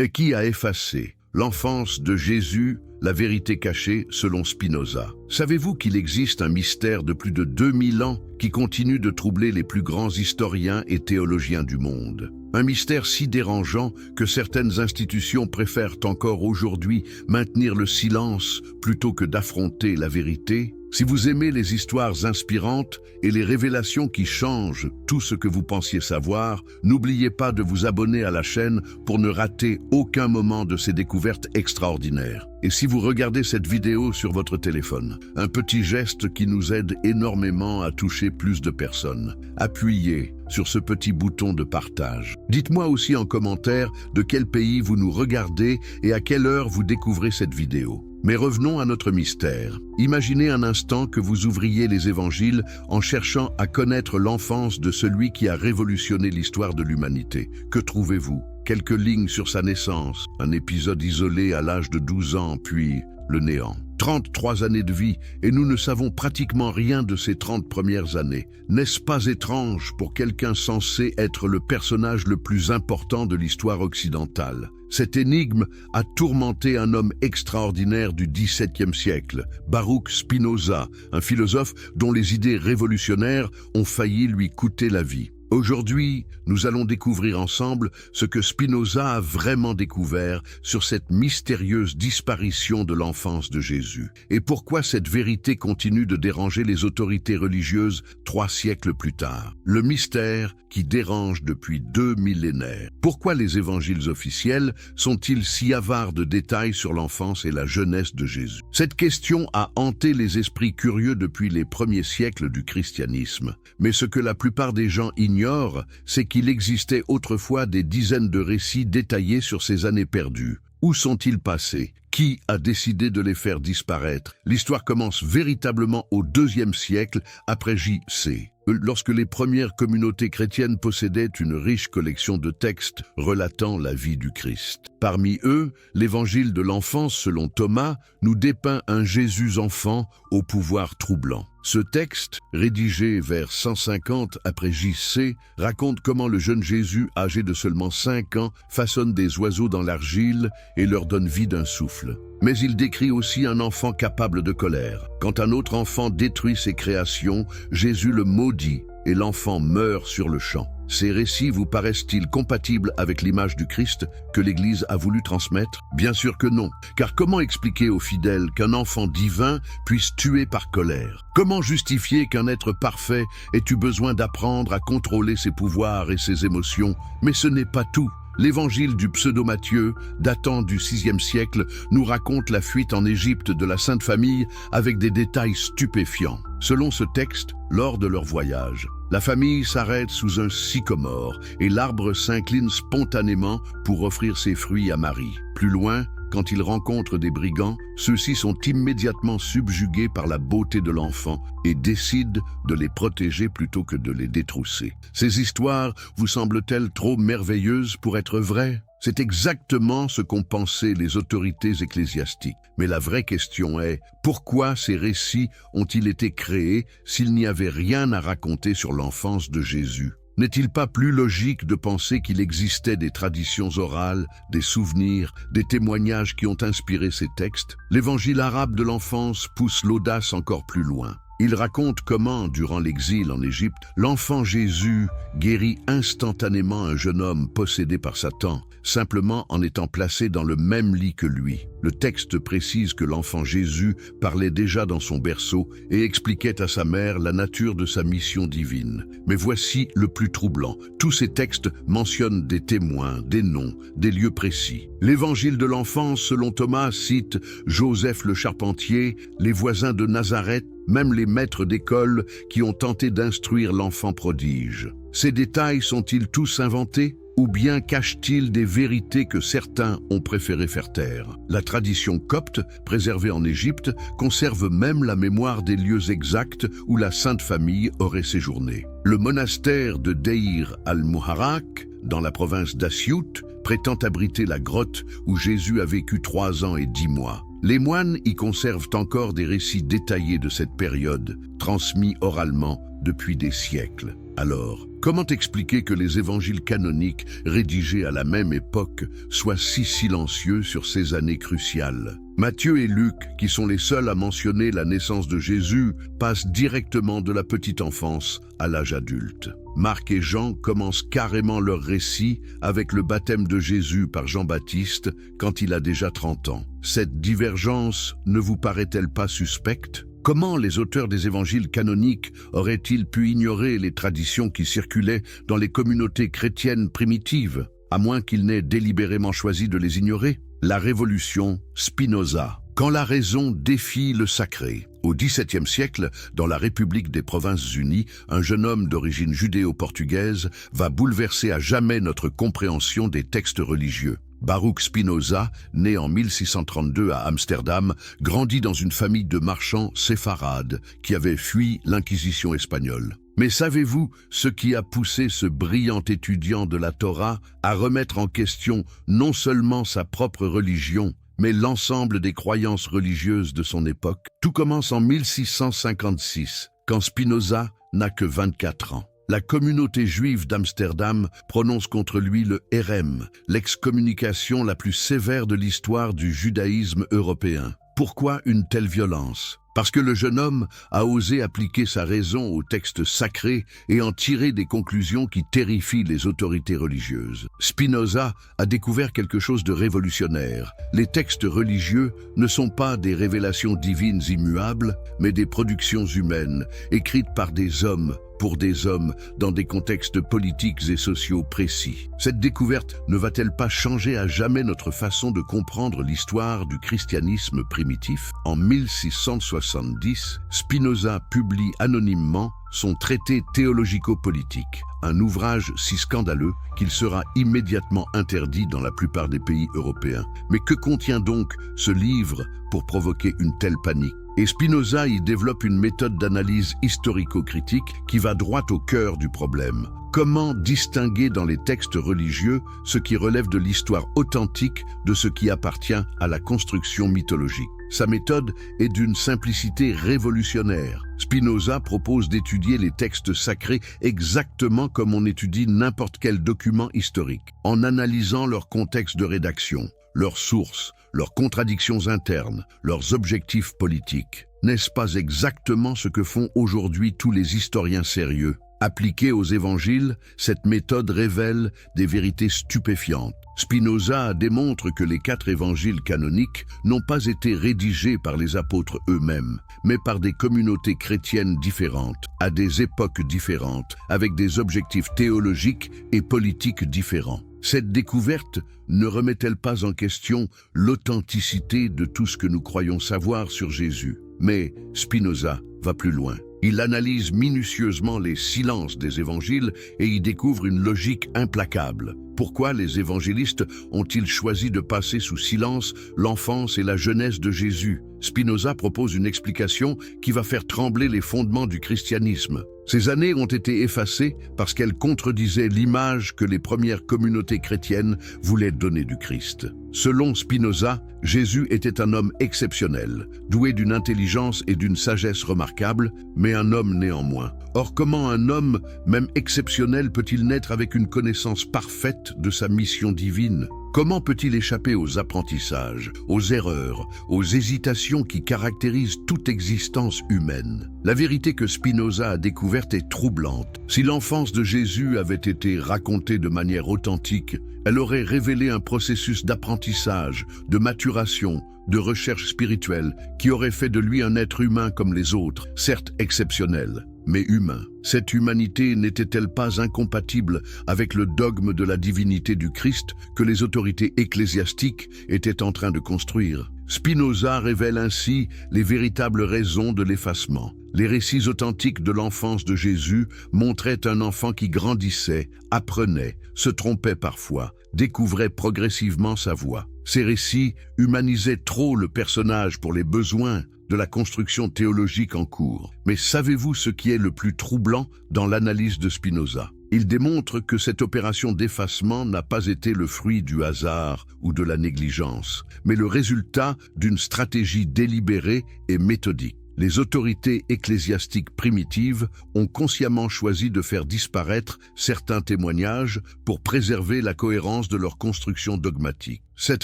Et qui a effacé l'enfance de Jésus, la vérité cachée selon Spinoza. Savez-vous qu'il existe un mystère de plus de 2000 ans qui continue de troubler les plus grands historiens et théologiens du monde? Un mystère si dérangeant que certaines institutions préfèrent encore aujourd'hui maintenir le silence plutôt que d'affronter la vérité? Si vous aimez les histoires inspirantes et les révélations qui changent tout ce que vous pensiez savoir, n'oubliez pas de vous abonner à la chaîne pour ne rater aucun moment de ces découvertes extraordinaires. Et si vous regardez cette vidéo sur votre téléphone, un petit geste qui nous aide énormément à toucher plus de personnes. Appuyez sur ce petit bouton de partage. Dites-moi aussi en commentaire de quel pays vous nous regardez et à quelle heure vous découvrez cette vidéo. Mais revenons à notre mystère. Imaginez un instant que vous ouvriez les évangiles en cherchant à connaître l'enfance de celui qui a révolutionné l'histoire de l'humanité. Que trouvez-vous? Quelques lignes sur sa naissance, un épisode isolé à l'âge de 12 ans, puis le néant. 33 années de vie, et nous ne savons pratiquement rien de ces 30 premières années. N'est-ce pas étrange pour quelqu'un censé être le personnage le plus important de l'histoire occidentale? Cette énigme a tourmenté un homme extraordinaire du XVIIe siècle, Baruch Spinoza, un philosophe dont les idées révolutionnaires ont failli lui coûter la vie. Aujourd'hui, nous allons découvrir ensemble ce que Spinoza a vraiment découvert sur cette mystérieuse disparition de l'enfance de Jésus. Et pourquoi cette vérité continue de déranger les autorités religieuses 3 siècles plus tard. Le mystère qui dérange depuis 2 millénaires. Pourquoi les évangiles officiels sont-ils si avares de détails sur l'enfance et la jeunesse de Jésus? Cette question a hanté les esprits curieux depuis les premiers siècles du christianisme. Mais ce que la plupart des gens ignorent, c'est qu'il existait autrefois des dizaines de récits détaillés sur ces années perdues. Où sont-ils passés? Qui a décidé de les faire disparaître? L'histoire commence véritablement au IIe siècle après J.C., lorsque les premières communautés chrétiennes possédaient une riche collection de textes relatant la vie du Christ. Parmi eux, l'évangile de l'enfance selon Thomas nous dépeint un Jésus enfant au pouvoir troublant. Ce texte, rédigé vers 150 après J.C., raconte comment le jeune Jésus, âgé de seulement 5 ans, façonne des oiseaux dans l'argile et leur donne vie d'un souffle. Mais il décrit aussi un enfant capable de colère. Quand un autre enfant détruit ses créations, Jésus le maudit et l'enfant meurt sur le champ. Ces récits vous paraissent-ils compatibles avec l'image du Christ que l'Église a voulu transmettre? Bien sûr que non, car comment expliquer aux fidèles qu'un enfant divin puisse tuer par colère? Comment justifier qu'un être parfait ait eu besoin d'apprendre à contrôler ses pouvoirs et ses émotions? Mais ce n'est pas tout. L'évangile du pseudo-Matthieu, datant du VIe siècle, nous raconte la fuite en Égypte de la Sainte Famille avec des détails stupéfiants. Selon ce texte, lors de leur voyage, la famille s'arrête sous un sycomore et l'arbre s'incline spontanément pour offrir ses fruits à Marie. Plus loin, quand ils rencontrent des brigands, ceux-ci sont immédiatement subjugués par la beauté de l'enfant et décident de les protéger plutôt que de les détrousser. Ces histoires vous semblent-elles trop merveilleuses pour être vraies? C'est exactement ce qu'ont pensé les autorités ecclésiastiques. Mais la vraie question est, pourquoi ces récits ont-ils été créés s'il n'y avait rien à raconter sur l'enfance de Jésus? N'est-il pas plus logique de penser qu'il existait des traditions orales, des souvenirs, des témoignages qui ont inspiré ces textes? L'évangile arabe de l'enfance pousse l'audace encore plus loin. Il raconte comment, durant l'exil en Égypte, l'enfant Jésus guérit instantanément un jeune homme possédé par Satan, simplement en étant placé dans le même lit que lui. Le texte précise que l'enfant Jésus parlait déjà dans son berceau et expliquait à sa mère la nature de sa mission divine. Mais voici le plus troublant. Tous ces textes mentionnent des témoins, des noms, des lieux précis. L'évangile de l'enfance, selon Thomas, cite Joseph le charpentier, les voisins de Nazareth, même les maîtres d'école qui ont tenté d'instruire l'enfant prodige. Ces détails sont-ils tous inventés? Ou bien cachent-ils des vérités que certains ont préféré faire taire? La tradition copte, préservée en Égypte, conserve même la mémoire des lieux exacts où la Sainte Famille aurait séjourné. Le monastère de Deir al-Muharrak, dans la province d'Assiout, prétend abriter la grotte où Jésus a vécu 3 ans et 10 mois. Les moines y conservent encore des récits détaillés de cette période, transmis oralement depuis des siècles. Alors, comment expliquer que les évangiles canoniques, rédigés à la même époque, soient si silencieux sur ces années cruciales? Matthieu et Luc, qui sont les seuls à mentionner la naissance de Jésus, passent directement de la petite enfance à l'âge adulte. Marc et Jean commencent carrément leur récit avec le baptême de Jésus par Jean-Baptiste quand il a déjà 30 ans. Cette divergence ne vous paraît-elle pas suspecte? Comment les auteurs des évangiles canoniques auraient-ils pu ignorer les traditions qui circulaient dans les communautés chrétiennes primitives, à moins qu'ils n'aient délibérément choisi de les ignorer? La révolution Spinoza. Quand la raison défie le sacré. Au XVIIe siècle, dans la République des Provinces-Unies, un jeune homme d'origine judéo-portugaise va bouleverser à jamais notre compréhension des textes religieux. Baruch Spinoza, né en 1632 à Amsterdam, grandit dans une famille de marchands séfarades qui avaient fui l'Inquisition espagnole. Mais savez-vous ce qui a poussé ce brillant étudiant de la Torah à remettre en question non seulement sa propre religion, mais l'ensemble des croyances religieuses de son époque? Tout commence en 1656, quand Spinoza n'a que 24 ans. La communauté juive d'Amsterdam prononce contre lui le Hérem, l'excommunication la plus sévère de l'histoire du judaïsme européen. Pourquoi une telle violence? Parce que le jeune homme a osé appliquer sa raison aux textes sacrés et en tirer des conclusions qui terrifient les autorités religieuses. Spinoza a découvert quelque chose de révolutionnaire. Les textes religieux ne sont pas des révélations divines immuables, mais des productions humaines, écrites par des hommes, pour des hommes, dans des contextes politiques et sociaux précis. Cette découverte ne va-t-elle pas changer à jamais notre façon de comprendre l'histoire du christianisme primitif? En 1670, Spinoza publie anonymement son traité théologico-politique, un ouvrage si scandaleux qu'il sera immédiatement interdit dans la plupart des pays européens. Mais que contient donc ce livre pour provoquer une telle panique? Et Spinoza y développe une méthode d'analyse historico-critique qui va droit au cœur du problème. Comment distinguer dans les textes religieux ce qui relève de l'histoire authentique de ce qui appartient à la construction mythologique? Sa méthode est d'une simplicité révolutionnaire. Spinoza propose d'étudier les textes sacrés exactement comme on étudie n'importe quel document historique, en analysant leur contexte de rédaction, leurs sources, leurs contradictions internes, leurs objectifs politiques. N'est-ce pas exactement ce que font aujourd'hui tous les historiens sérieux? Appliquée aux évangiles, cette méthode révèle des vérités stupéfiantes. Spinoza démontre que les 4 évangiles canoniques n'ont pas été rédigés par les apôtres eux-mêmes, mais par des communautés chrétiennes différentes, à des époques différentes, avec des objectifs théologiques et politiques différents. Cette découverte ne remet-elle pas en question l'authenticité de tout ce que nous croyons savoir sur Jésus? Mais Spinoza va plus loin. Il analyse minutieusement les silences des évangiles et y découvre une logique implacable. Pourquoi les évangélistes ont-ils choisi de passer sous silence l'enfance et la jeunesse de Jésus? Spinoza propose une explication qui va faire trembler les fondements du christianisme. Ces années ont été effacées parce qu'elles contredisaient l'image que les premières communautés chrétiennes voulaient donner du Christ. Selon Spinoza, Jésus était un homme exceptionnel, doué d'une intelligence et d'une sagesse remarquables, mais un homme néanmoins. Or, comment un homme, même exceptionnel, peut-il naître avec une connaissance parfaite de sa mission divine? Comment peut-il échapper aux apprentissages, aux erreurs, aux hésitations qui caractérisent toute existence humaine? La vérité que Spinoza a découverte est troublante. Si l'enfance de Jésus avait été racontée de manière authentique, elle aurait révélé un processus d'apprentissage, de maturation, de recherche spirituelle qui aurait fait de lui un être humain comme les autres, certes exceptionnel, mais humain. Cette humanité n'était-elle pas incompatible avec le dogme de la divinité du Christ que les autorités ecclésiastiques étaient en train de construire? Spinoza révèle ainsi les véritables raisons de l'effacement. Les récits authentiques de l'enfance de Jésus montraient un enfant qui grandissait, apprenait, se trompait parfois, découvrait progressivement sa voie. Ces récits humanisaient trop le personnage pour les besoins de la construction théologique en cours. Mais savez-vous ce qui est le plus troublant dans l'analyse de Spinoza? Il démontre que cette opération d'effacement n'a pas été le fruit du hasard ou de la négligence, mais le résultat d'une stratégie délibérée et méthodique. les autorités ecclésiastiques primitives ont consciemment choisi de faire disparaître certains témoignages pour préserver la cohérence de leur construction dogmatique. Cette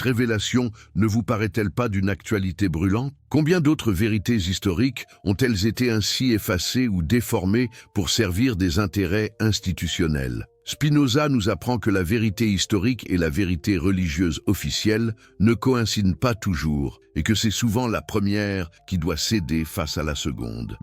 révélation ne vous paraît-elle pas d'une actualité brûlante? Combien d'autres vérités historiques ont-elles été ainsi effacées ou déformées pour servir des intérêts institutionnels? Spinoza nous apprend que la vérité historique et la vérité religieuse officielle ne coïncident pas toujours et que c'est souvent la première qui doit céder face à la seconde.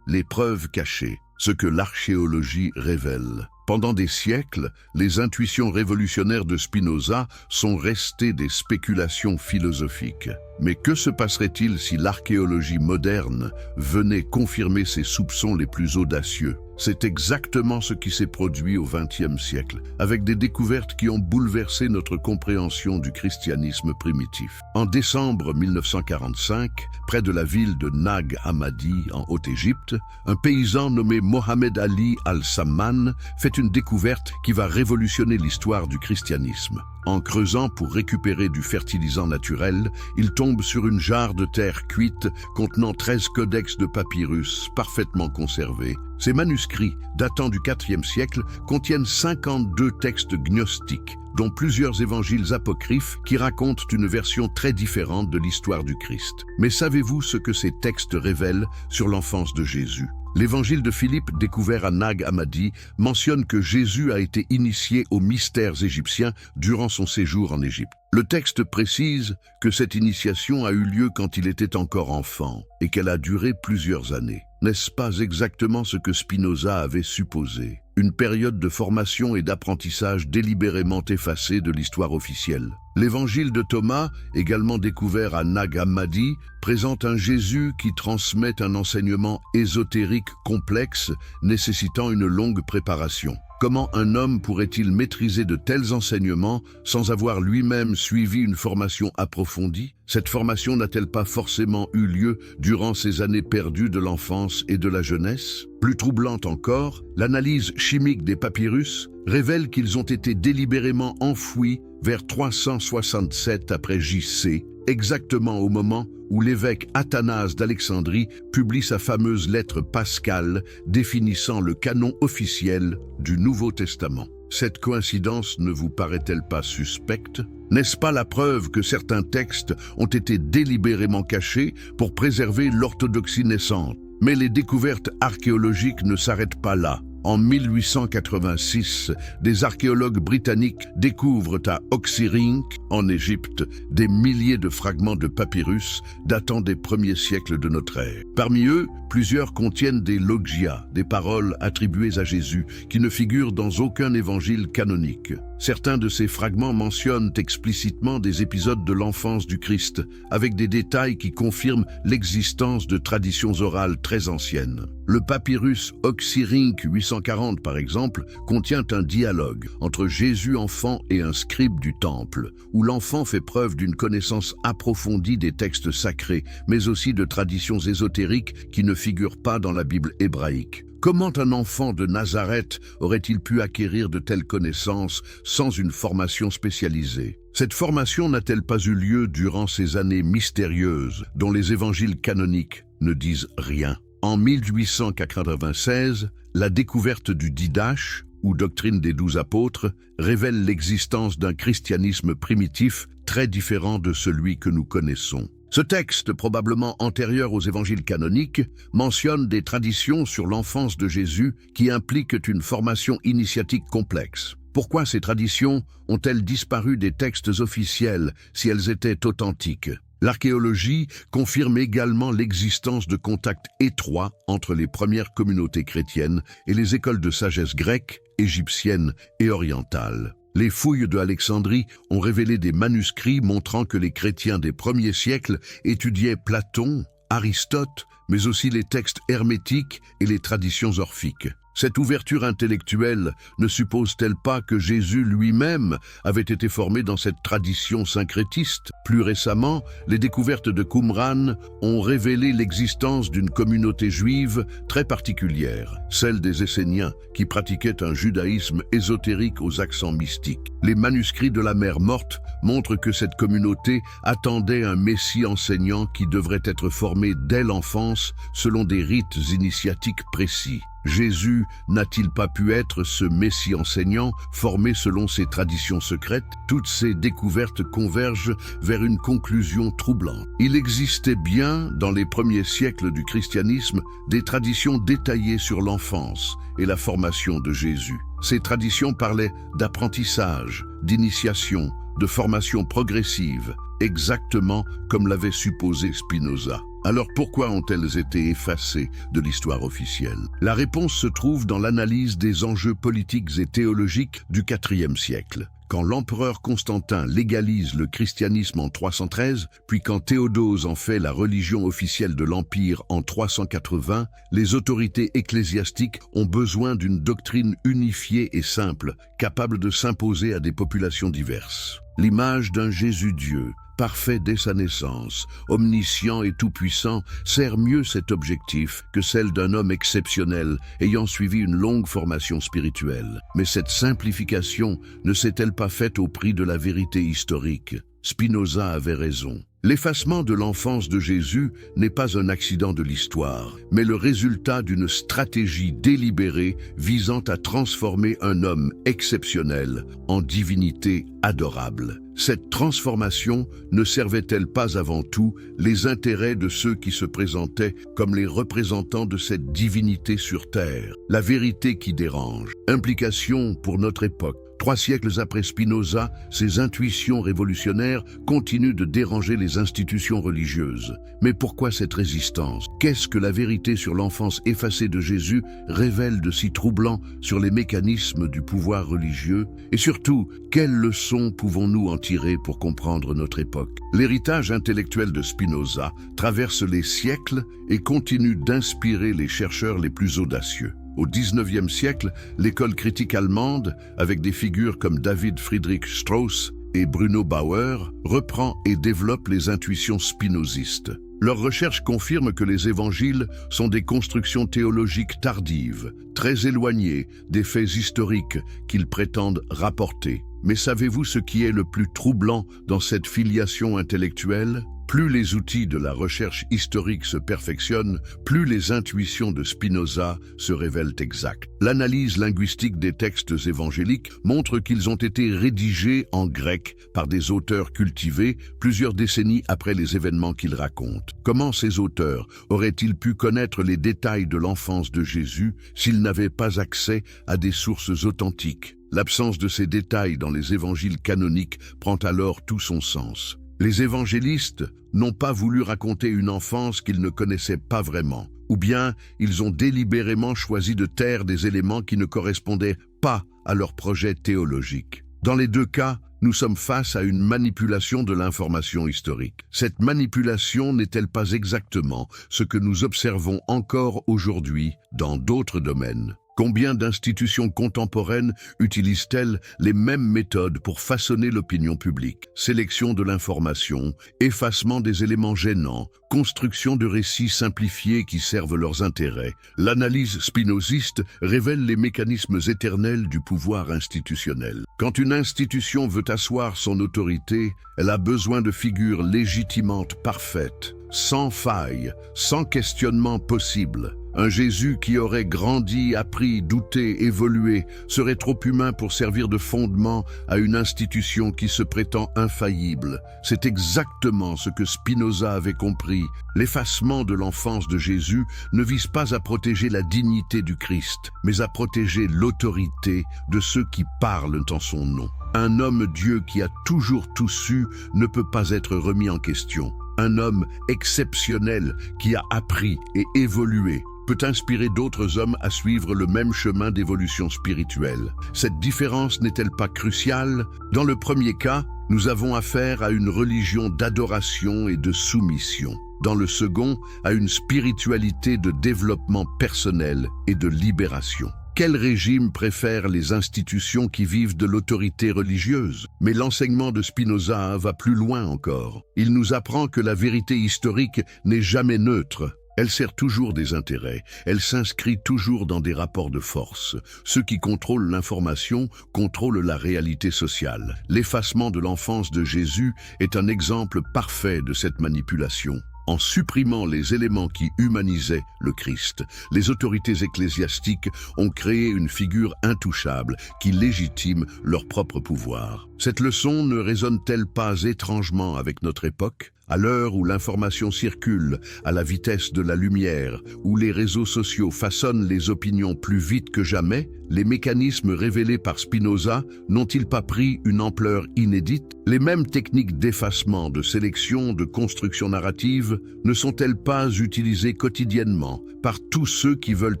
Les preuves cachées, ce que l'archéologie révèle. Pendant des siècles, les intuitions révolutionnaires de Spinoza sont restées des spéculations philosophiques. Mais que se passerait-il si l'archéologie moderne venait confirmer ses soupçons les plus audacieux? C'est exactement ce qui s'est produit au XXe siècle, avec des découvertes qui ont bouleversé notre compréhension du christianisme primitif. En décembre 1945, près de la ville de Nag Hammadi, en Haute-Égypte, un paysan nommé Mohamed Ali Al-Samman fait une découverte qui va révolutionner l'histoire du christianisme. En creusant pour récupérer du fertilisant naturel, il tombe sur une jarre de terre cuite contenant 13 codex de papyrus parfaitement conservés. Ces manuscrits, datant du IVe siècle, contiennent 52 textes gnostiques, dont plusieurs évangiles apocryphes qui racontent une version très différente de l'histoire du Christ. Mais savez-vous ce que ces textes révèlent sur l'enfance de Jésus? L'évangile de Philippe, découvert à Nag Hammadi, mentionne que Jésus a été initié aux mystères égyptiens durant son séjour en Égypte. Le texte précise que cette initiation a eu lieu quand il était encore enfant et qu'elle a duré plusieurs années. N'est-ce pas exactement ce que Spinoza avait supposé? Une période de formation et d'apprentissage délibérément effacée de l'histoire officielle. L'évangile de Thomas, également découvert à Nag Hammadi, présente un Jésus qui transmet un enseignement ésotérique complexe nécessitant une longue préparation. Comment un homme pourrait-il maîtriser de tels enseignements sans avoir lui-même suivi une formation approfondie? Cette formation n'a-t-elle pas forcément eu lieu durant ces années perdues de l'enfance et de la jeunesse? Plus troublante encore, l'analyse chimique des papyrus révèle qu'ils ont été délibérément enfouis vers 367 après J.C., exactement au moment où l'évêque Athanase d'Alexandrie publie sa fameuse lettre pascale définissant le canon officiel du Nouveau Testament. Cette coïncidence ne vous paraît-elle pas suspecte? N'est-ce pas la preuve que certains textes ont été délibérément cachés pour préserver l'orthodoxie naissante? Mais les découvertes archéologiques ne s'arrêtent pas là. En 1886, des archéologues britanniques découvrent à Oxirrinc, en Égypte, des milliers de fragments de papyrus datant des premiers siècles de notre ère. Parmi eux, plusieurs contiennent des logia, des paroles attribuées à Jésus, qui ne figurent dans aucun évangile canonique. Certains de ces fragments mentionnent explicitement des épisodes de l'enfance du Christ, avec des détails qui confirment l'existence de traditions orales très anciennes. Le papyrus Oxirrinc 840, par exemple, contient un dialogue entre Jésus enfant et un scribe du temple, où l'enfant fait preuve d'une connaissance approfondie des textes sacrés, mais aussi de traditions ésotériques qui ne figurent pas dans la Bible hébraïque. Comment un enfant de Nazareth aurait-il pu acquérir de telles connaissances sans une formation spécialisée? Cette formation n'a-t-elle pas eu lieu durant ces années mystérieuses dont les évangiles canoniques ne disent rien? En 1896, la découverte du Didache, ou doctrine des 12 apôtres, révèle l'existence d'un christianisme primitif très différent de celui que nous connaissons. Ce texte, probablement antérieur aux évangiles canoniques, mentionne des traditions sur l'enfance de Jésus qui impliquent une formation initiatique complexe. Pourquoi ces traditions ont-elles disparu des textes officiels si elles étaient authentiques? L'archéologie confirme également l'existence de contacts étroits entre les premières communautés chrétiennes et les écoles de sagesse grecques, égyptiennes et orientales. Les fouilles de Alexandrie ont révélé des manuscrits montrant que les chrétiens des premiers siècles étudiaient Platon, Aristote, mais aussi les textes hermétiques et les traditions orphiques. Cette ouverture intellectuelle ne suppose-t-elle pas que Jésus lui-même avait été formé dans cette tradition syncrétiste? Plus récemment, les découvertes de Qumran ont révélé l'existence d'une communauté juive très particulière, celle des Esséniens, qui pratiquaient un judaïsme ésotérique aux accents mystiques. Les manuscrits de la mer Morte montrent que cette communauté attendait un Messie enseignant qui devrait être formé dès l'enfance l'enfance selon des rites initiatiques précis. Jésus n'a-t-il pas pu être ce Messie enseignant, formé selon ses traditions secrètes? Toutes ces découvertes convergent vers une conclusion troublante. Il existait bien, dans les premiers siècles du christianisme, des traditions détaillées sur l'enfance et la formation de Jésus. Ces traditions parlaient d'apprentissage, d'initiation, de formation progressive, exactement comme l'avait supposé Spinoza. Alors pourquoi ont-elles été effacées de l'histoire officielle? La réponse se trouve dans l'analyse des enjeux politiques et théologiques du IVe siècle. Quand l'empereur Constantin légalise le christianisme en 313, puis quand Théodose en fait la religion officielle de l'Empire en 380, les autorités ecclésiastiques ont besoin d'une doctrine unifiée et simple, capable de s'imposer à des populations diverses. L'image d'un Jésus-Dieu, parfait dès sa naissance, omniscient et tout-puissant, sert mieux cet objectif que celle d'un homme exceptionnel ayant suivi une longue formation spirituelle. Mais cette simplification ne s'est-elle pas faite au prix de la vérité historique? Spinoza avait raison. L'effacement de l'enfance de Jésus n'est pas un accident de l'histoire, mais le résultat d'une stratégie délibérée visant à transformer un homme exceptionnel en divinité adorable. Cette transformation ne servait-elle pas avant tout les intérêts de ceux qui se présentaient comme les représentants de cette divinité sur terre? La vérité qui dérange. Implication pour notre époque. 3 siècles après Spinoza, ces intuitions révolutionnaires continuent de déranger les institutions religieuses. Mais pourquoi cette résistance? Qu'est-ce que la vérité sur l'enfance effacée de Jésus révèle de si troublant sur les mécanismes du pouvoir religieux? Et surtout, quelles leçons pouvons-nous en tirer pour comprendre notre époque? L'héritage intellectuel de Spinoza traverse les siècles et continue d'inspirer les chercheurs les plus audacieux. Au XIXe siècle, l'école critique allemande, avec des figures comme David Friedrich Strauss et Bruno Bauer, reprend et développe les intuitions spinozistes. Leurs recherches confirment que les évangiles sont des constructions théologiques tardives, très éloignées des faits historiques qu'ils prétendent rapporter. Mais savez-vous ce qui est le plus troublant dans cette filiation intellectuelle? Plus les outils de la recherche historique se perfectionnent, plus les intuitions de Spinoza se révèlent exactes. L'analyse linguistique des textes évangéliques montre qu'ils ont été rédigés en grec par des auteurs cultivés plusieurs décennies après les événements qu'ils racontent. Comment ces auteurs auraient-ils pu connaître les détails de l'enfance de Jésus s'ils n'avaient pas accès à des sources authentiques? L'absence de ces détails dans les évangiles canoniques prend alors tout son sens. Les évangélistes n'ont pas voulu raconter une enfance qu'ils ne connaissaient pas vraiment, ou bien ils ont délibérément choisi de taire des éléments qui ne correspondaient pas à leur projet théologique. Dans les deux cas, nous sommes face à une manipulation de l'information historique. Cette manipulation n'est-elle pas exactement ce que nous observons encore aujourd'hui dans d'autres domaines? Combien d'institutions contemporaines utilisent-elles les mêmes méthodes pour façonner l'opinion publique? Sélection de l'information, effacement des éléments gênants, construction de récits simplifiés qui servent leurs intérêts. L'analyse spinoziste révèle les mécanismes éternels du pouvoir institutionnel. Quand une institution veut asseoir son autorité, elle a besoin de figures légitimantes parfaites, sans faille, sans questionnement possible. Un Jésus qui aurait grandi, appris, douté, évolué, serait trop humain pour servir de fondement à une institution qui se prétend infaillible. C'est exactement ce que Spinoza avait compris. L'effacement de l'enfance de Jésus ne vise pas à protéger la dignité du Christ, mais à protéger l'autorité de ceux qui parlent en son nom. Un homme-Dieu qui a toujours tout su ne peut pas être remis en question. Un homme exceptionnel qui a appris et évolué peut inspirer d'autres hommes à suivre le même chemin d'évolution spirituelle. Cette différence n'est-elle pas cruciale? Dans le premier cas, nous avons affaire à une religion d'adoration et de soumission. Dans le second, à une spiritualité de développement personnel et de libération. Quel régime préfère les institutions qui vivent de l'autorité religieuse? Mais l'enseignement de Spinoza va plus loin encore. Il nous apprend que la vérité historique n'est jamais neutre. Elle sert toujours des intérêts, elle s'inscrit toujours dans des rapports de force. Ceux qui contrôlent l'information contrôlent la réalité sociale. L'effacement de l'enfance de Jésus est un exemple parfait de cette manipulation. en supprimant les éléments qui humanisaient le Christ. Les autorités ecclésiastiques ont créé une figure intouchable qui légitime leur propre pouvoir. Cette leçon ne résonne-t-elle pas étrangement avec notre époque ? À l'heure où l'information circule à la vitesse de la lumière, où les réseaux sociaux façonnent les opinions plus vite que jamais, les mécanismes révélés par Spinoza n'ont-ils pas pris une ampleur inédite? Les mêmes techniques d'effacement, de sélection, de construction narrative ne sont-elles pas utilisées quotidiennement par tous ceux qui veulent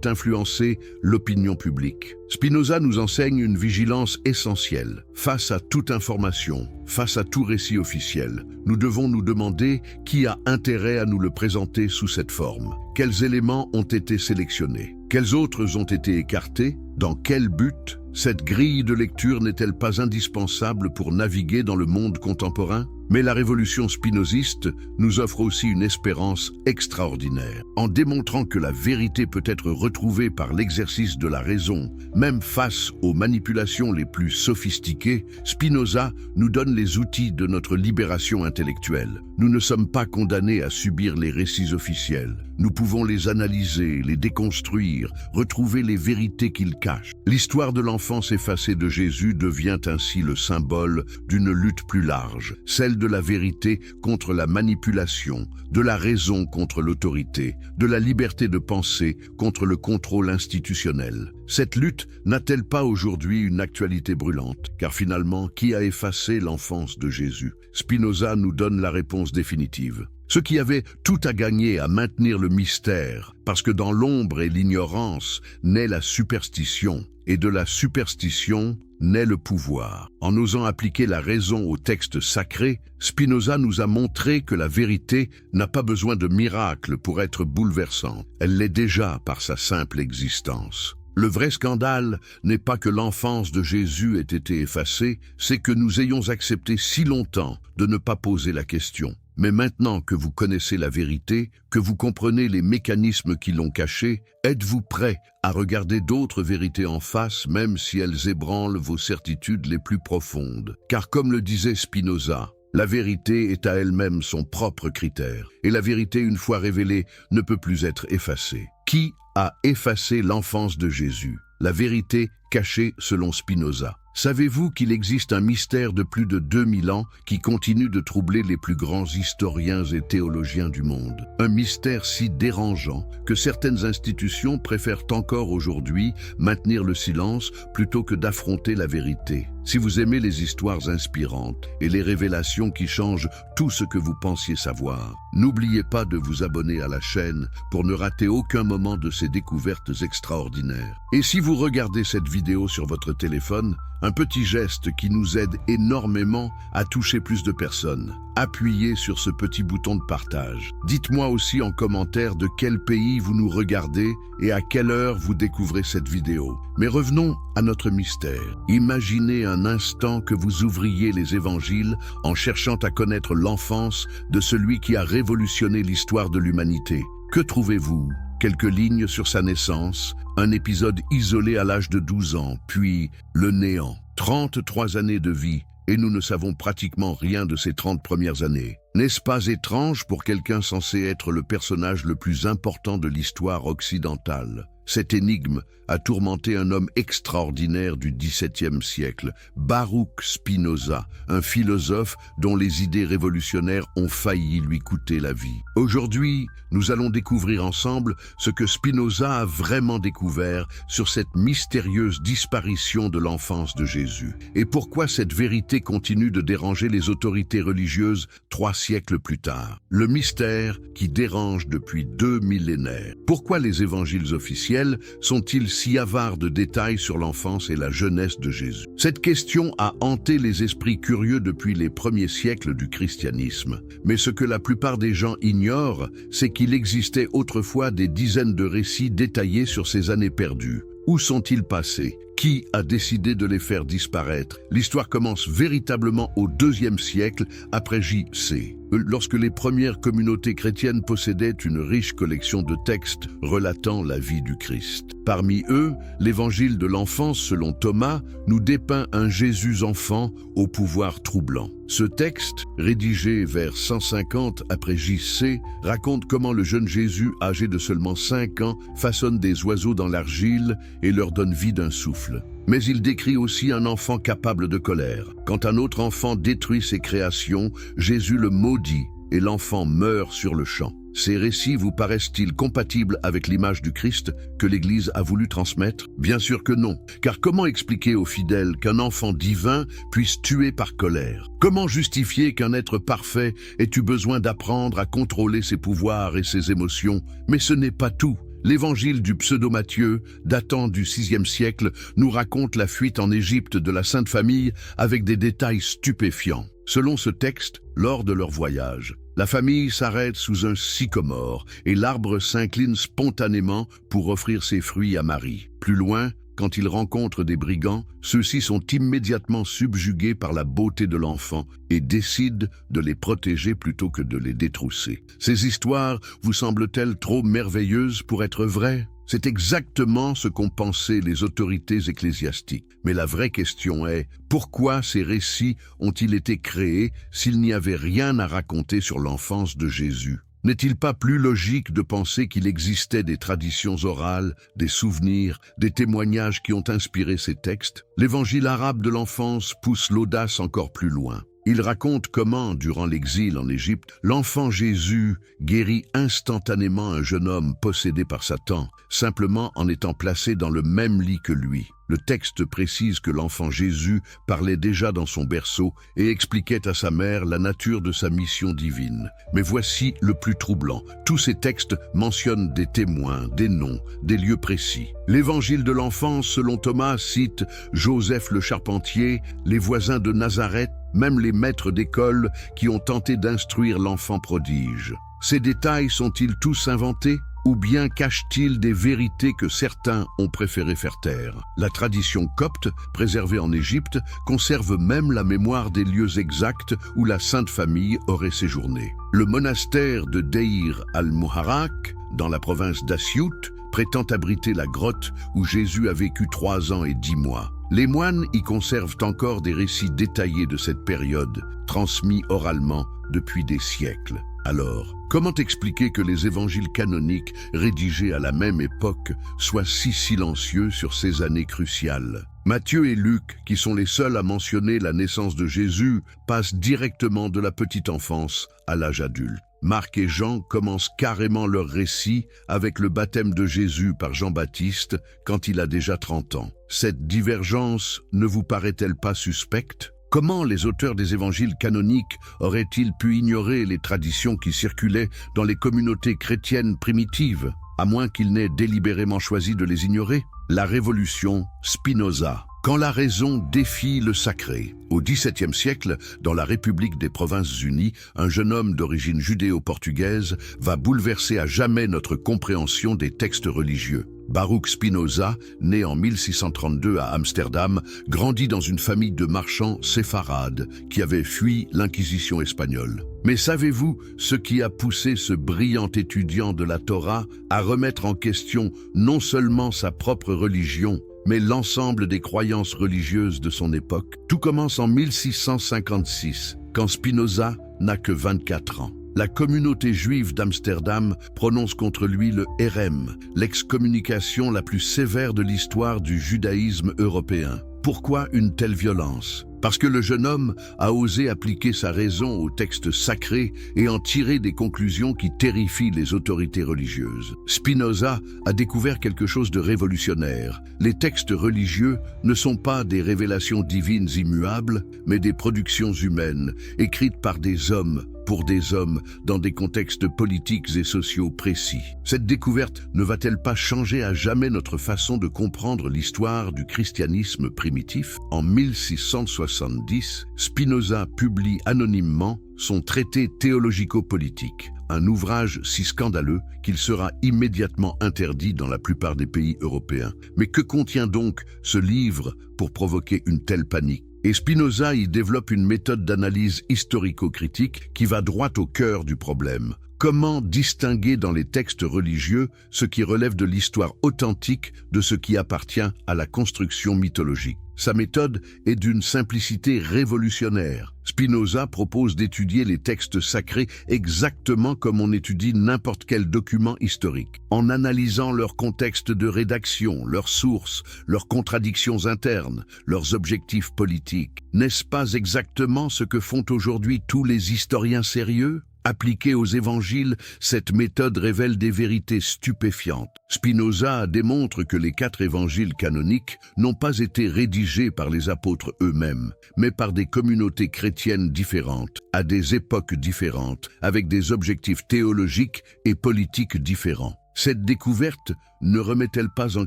influencer l'opinion publique? Spinoza nous enseigne une vigilance essentielle. Face à toute information, face à tout récit officiel, nous devons nous demander qui a intérêt à nous le présenter sous cette forme. Quels éléments ont été sélectionnés? Quels autres ont été écartés? Dans quel but? Cette grille de lecture n'est-elle pas indispensable pour naviguer dans le monde contemporain? Mais la révolution spinoziste nous offre aussi une espérance extraordinaire. En démontrant que la vérité peut être retrouvée par l'exercice de la raison, même face aux manipulations les plus sophistiquées, Spinoza nous donne les outils de notre libération intellectuelle. Nous ne sommes pas condamnés à subir les récits officiels. Nous pouvons les analyser, les déconstruire, retrouver les vérités qu'ils cachent. L'histoire de l'enfance effacée de Jésus devient ainsi le symbole d'une lutte plus large, celle de la vérité contre la manipulation, de la raison contre l'autorité, de la liberté de penser contre le contrôle institutionnel. Cette lutte n'a-t-elle pas aujourd'hui une actualité brûlante? Car finalement, qui a effacé l'enfance de Jésus? Spinoza nous donne la réponse définitive. Ceux qui avaient tout à gagner à maintenir le mystère, parce que dans l'ombre et l'ignorance naît la superstition, et de la superstition naît le pouvoir. En osant appliquer la raison au texte sacré, Spinoza nous a montré que la vérité n'a pas besoin de miracle pour être bouleversante. Elle l'est déjà par sa simple existence. Le vrai scandale n'est pas que l'enfance de Jésus ait été effacée, c'est que nous ayons accepté si longtemps de ne pas poser la question. Mais maintenant que vous connaissez la vérité, que vous comprenez les mécanismes qui l'ont cachée, êtes-vous prêt à regarder d'autres vérités en face, même si elles ébranlent vos certitudes les plus profondes? Car comme le disait Spinoza, la vérité est à elle-même son propre critère, et la vérité, une fois révélée, ne peut plus être effacée. Qui a effacé l'enfance de Jésus? La vérité cachée selon Spinoza. Savez-vous qu'il existe un mystère de plus de 2000 ans qui continue de troubler les plus grands historiens et théologiens du monde? Un mystère si dérangeant que certaines institutions préfèrent encore aujourd'hui maintenir le silence plutôt que d'affronter la vérité. Si vous aimez les histoires inspirantes et les révélations qui changent tout ce que vous pensiez savoir, n'oubliez pas de vous abonner à la chaîne pour ne rater aucun moment de ces découvertes extraordinaires. Et si vous regardez cette vidéo sur votre téléphone, un petit geste qui nous aide énormément à toucher plus de personnes. Appuyez sur ce petit bouton de partage. Dites-moi aussi en commentaire de quel pays vous nous regardez et à quelle heure vous découvrez cette vidéo. Mais revenons à notre mystère. Imaginez un instant que vous ouvriez les évangiles en cherchant à connaître l'enfance de celui qui a révolutionné l'histoire de l'humanité. Que trouvez-vous? Quelques lignes sur sa naissance, un épisode isolé à l'âge de 12 ans, puis le néant. 33 années de vie, et nous ne savons pratiquement rien de ces 30 premières années. N'est-ce pas étrange pour quelqu'un censé être le personnage le plus important de l'histoire occidentale? Cette énigme a tourmenté un homme extraordinaire du XVIIe siècle, Baruch Spinoza, un philosophe dont les idées révolutionnaires ont failli lui coûter la vie. Aujourd'hui, nous allons découvrir ensemble ce que Spinoza a vraiment découvert sur cette mystérieuse disparition de l'enfance de Jésus, et pourquoi cette vérité continue de déranger les autorités religieuses 3 siècles plus tard. Le mystère qui dérange depuis 2 millénaires. Pourquoi les évangiles officiels sont-ils si avares de détails sur l'enfance et la jeunesse de Jésus? Cette question a hanté les esprits curieux depuis les premiers siècles du christianisme. Mais ce que la plupart des gens ignorent, c'est qu'il existait autrefois des dizaines de récits détaillés sur ces années perdues. Où sont-ils passés? Qui a décidé de les faire disparaître? L'histoire commence véritablement au IIe siècle après J.C. lorsque les premières communautés chrétiennes possédaient une riche collection de textes relatant la vie du Christ. Parmi eux, l'évangile de l'enfance selon Thomas nous dépeint un Jésus enfant au pouvoir troublant. Ce texte, rédigé vers 150 après J.C., raconte comment le jeune Jésus, âgé de seulement 5 ans, façonne des oiseaux dans l'argile et leur donne vie d'un souffle. Mais il décrit aussi un enfant capable de colère. Quand un autre enfant détruit ses créations, Jésus le maudit et l'enfant meurt sur le champ. Ces récits vous paraissent-ils compatibles avec l'image du Christ que l'Église a voulu transmettre? Bien sûr que non, car comment expliquer aux fidèles qu'un enfant divin puisse tuer par colère? Comment justifier qu'un être parfait ait eu besoin d'apprendre à contrôler ses pouvoirs et ses émotions? Mais ce n'est pas tout. L'évangile du pseudo-Matthieu, datant du VIe siècle, nous raconte la fuite en Égypte de la Sainte Famille avec des détails stupéfiants. Selon ce texte, lors de leur voyage, la famille s'arrête sous un sycomore et l'arbre s'incline spontanément pour offrir ses fruits à Marie. Plus loin, quand ils rencontrent des brigands, ceux-ci sont immédiatement subjugués par la beauté de l'enfant et décident de les protéger plutôt que de les détrousser. Ces histoires vous semblent-elles trop merveilleuses pour être vraies? C'est exactement ce qu'ont pensé les autorités ecclésiastiques. Mais la vraie question est, pourquoi ces récits ont-ils été créés s'il n'y avait rien à raconter sur l'enfance de Jésus? N'est-il pas plus logique de penser qu'il existait des traditions orales, des souvenirs, des témoignages qui ont inspiré ces textes? L'évangile arabe de l'enfance pousse l'audace encore plus loin. Il raconte comment, durant l'exil en Égypte, l'enfant Jésus guérit instantanément un jeune homme possédé par Satan, simplement en étant placé dans le même lit que lui. Le texte précise que l'enfant Jésus parlait déjà dans son berceau et expliquait à sa mère la nature de sa mission divine. Mais voici le plus troublant. Tous ces textes mentionnent des témoins, des noms, des lieux précis. L'évangile de l'enfance, selon Thomas, cite Joseph le charpentier, les voisins de Nazareth, même les maîtres d'école qui ont tenté d'instruire l'enfant prodige. Ces détails sont-ils tous inventés ? Ou bien cachent-ils des vérités que certains ont préféré faire taire? La tradition copte, préservée en Égypte, conserve même la mémoire des lieux exacts où la Sainte Famille aurait séjourné. Le monastère de Deir al-Muharrak, dans la province d'Assiout, prétend abriter la grotte où Jésus a vécu 3 ans et 10 mois. Les moines y conservent encore des récits détaillés de cette période, transmis oralement depuis des siècles. Alors, comment expliquer que les évangiles canoniques, rédigés à la même époque, soient si silencieux sur ces années cruciales? Matthieu et Luc, qui sont les seuls à mentionner la naissance de Jésus, passent directement de la petite enfance à l'âge adulte. Marc et Jean commencent carrément leur récit avec le baptême de Jésus par Jean-Baptiste quand il a déjà 30 ans. Cette divergence ne vous paraît-elle pas suspecte? Comment les auteurs des évangiles canoniques auraient-ils pu ignorer les traditions qui circulaient dans les communautés chrétiennes primitives, à moins qu'ils n'aient délibérément choisi de les ignorer? La révolution Spinoza. Quand la raison défie le sacré. Au XVIIe siècle, dans la République des Provinces-Unies, un jeune homme d'origine judéo-portugaise va bouleverser à jamais notre compréhension des textes religieux. Baruch Spinoza, né en 1632 à Amsterdam, grandit dans une famille de marchands séfarades qui avaient fui l'Inquisition espagnole. Mais savez-vous ce qui a poussé ce brillant étudiant de la Torah à remettre en question non seulement sa propre religion, mais l'ensemble des croyances religieuses de son époque? Tout commence en 1656, quand Spinoza n'a que 24 ans. La communauté juive d'Amsterdam prononce contre lui le Hérem, l'excommunication la plus sévère de l'histoire du judaïsme européen. Pourquoi une telle violence? Parce que le jeune homme a osé appliquer sa raison aux textes sacrés et en tirer des conclusions qui terrifient les autorités religieuses. Spinoza a découvert quelque chose de révolutionnaire. Les textes religieux ne sont pas des révélations divines immuables, mais des productions humaines, écrites par des hommes, pour des hommes, dans des contextes politiques et sociaux précis. Cette découverte ne va-t-elle pas changer à jamais notre façon de comprendre l'histoire du christianisme primitif? En 1670, Spinoza publie anonymement son traité théologico-politique, un ouvrage si scandaleux qu'il sera immédiatement interdit dans la plupart des pays européens. Mais que contient donc ce livre pour provoquer une telle panique? Et Spinoza y développe une méthode d'analyse historico-critique qui va droit au cœur du problème. Comment distinguer dans les textes religieux ce qui relève de l'histoire authentique de ce qui appartient à la construction mythologique? Sa méthode est d'une simplicité révolutionnaire. Spinoza propose d'étudier les textes sacrés exactement comme on étudie n'importe quel document historique, en analysant leur contexte de rédaction, leurs sources, leurs contradictions internes, leurs objectifs politiques. N'est-ce pas exactement ce que font aujourd'hui tous les historiens sérieux? Appliquée aux évangiles, cette méthode révèle des vérités stupéfiantes. Spinoza démontre que les 4 évangiles canoniques n'ont pas été rédigés par les apôtres eux-mêmes, mais par des communautés chrétiennes différentes, à des époques différentes, avec des objectifs théologiques et politiques différents. Cette découverte ne remet-elle pas en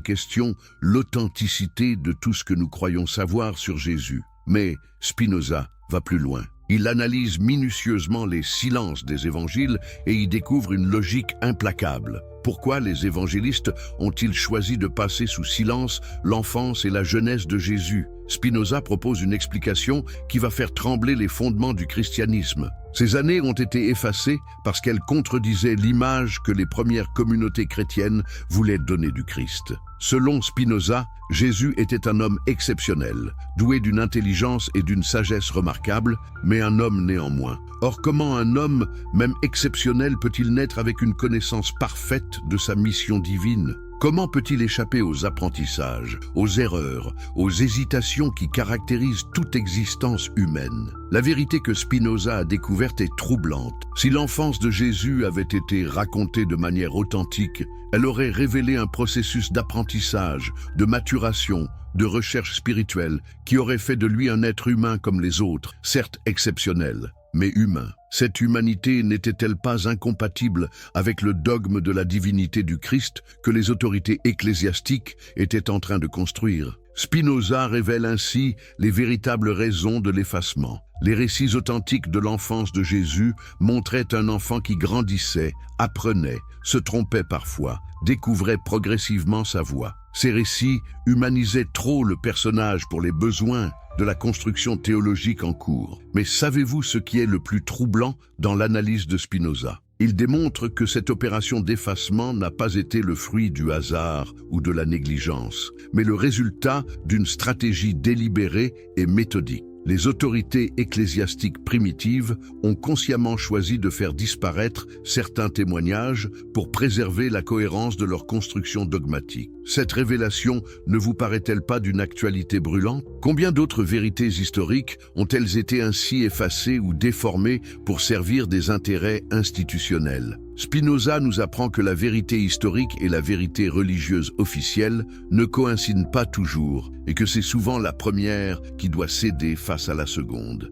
question l'authenticité de tout ce que nous croyons savoir sur Jésus? Mais Spinoza va plus loin. Il analyse minutieusement les silences des évangiles et y découvre une logique implacable. Pourquoi les évangélistes ont-ils choisi de passer sous silence l'enfance et la jeunesse de Jésus? Spinoza propose une explication qui va faire trembler les fondements du christianisme. Ces années ont été effacées parce qu'elles contredisaient l'image que les premières communautés chrétiennes voulaient donner du Christ. Selon Spinoza, Jésus était un homme exceptionnel, doué d'une intelligence et d'une sagesse remarquables, mais un homme néanmoins. Or, comment un homme, même exceptionnel, peut-il naître avec une connaissance parfaite de sa mission divine? Comment peut-il échapper aux apprentissages, aux erreurs, aux hésitations qui caractérisent toute existence humaine? La vérité que Spinoza a découverte est troublante. Si l'enfance de Jésus avait été racontée de manière authentique, elle aurait révélé un processus d'apprentissage, de maturation, de recherche spirituelle, qui aurait fait de lui un être humain comme les autres, certes exceptionnel, mais humain. Cette humanité n'était-elle pas incompatible avec le dogme de la divinité du Christ que les autorités ecclésiastiques étaient en train de construire? Spinoza révèle ainsi les véritables raisons de l'effacement. Les récits authentiques de l'enfance de Jésus montraient un enfant qui grandissait, apprenait, se trompait parfois, découvrait progressivement sa voie. Ces récits humanisaient trop le personnage pour les besoins de la construction théologique en cours. Mais savez-vous ce qui est le plus troublant dans l'analyse de Spinoza? Il démontre que cette opération d'effacement n'a pas été le fruit du hasard ou de la négligence, mais le résultat d'une stratégie délibérée et méthodique. Les autorités ecclésiastiques primitives ont consciemment choisi de faire disparaître certains témoignages pour préserver la cohérence de leur construction dogmatique. Cette révélation ne vous paraît-elle pas d'une actualité brûlante? Combien d'autres vérités historiques ont-elles été ainsi effacées ou déformées pour servir des intérêts institutionnels? Spinoza nous apprend que la vérité historique et la vérité religieuse officielle ne coïncident pas toujours et que c'est souvent la première qui doit céder face à la seconde.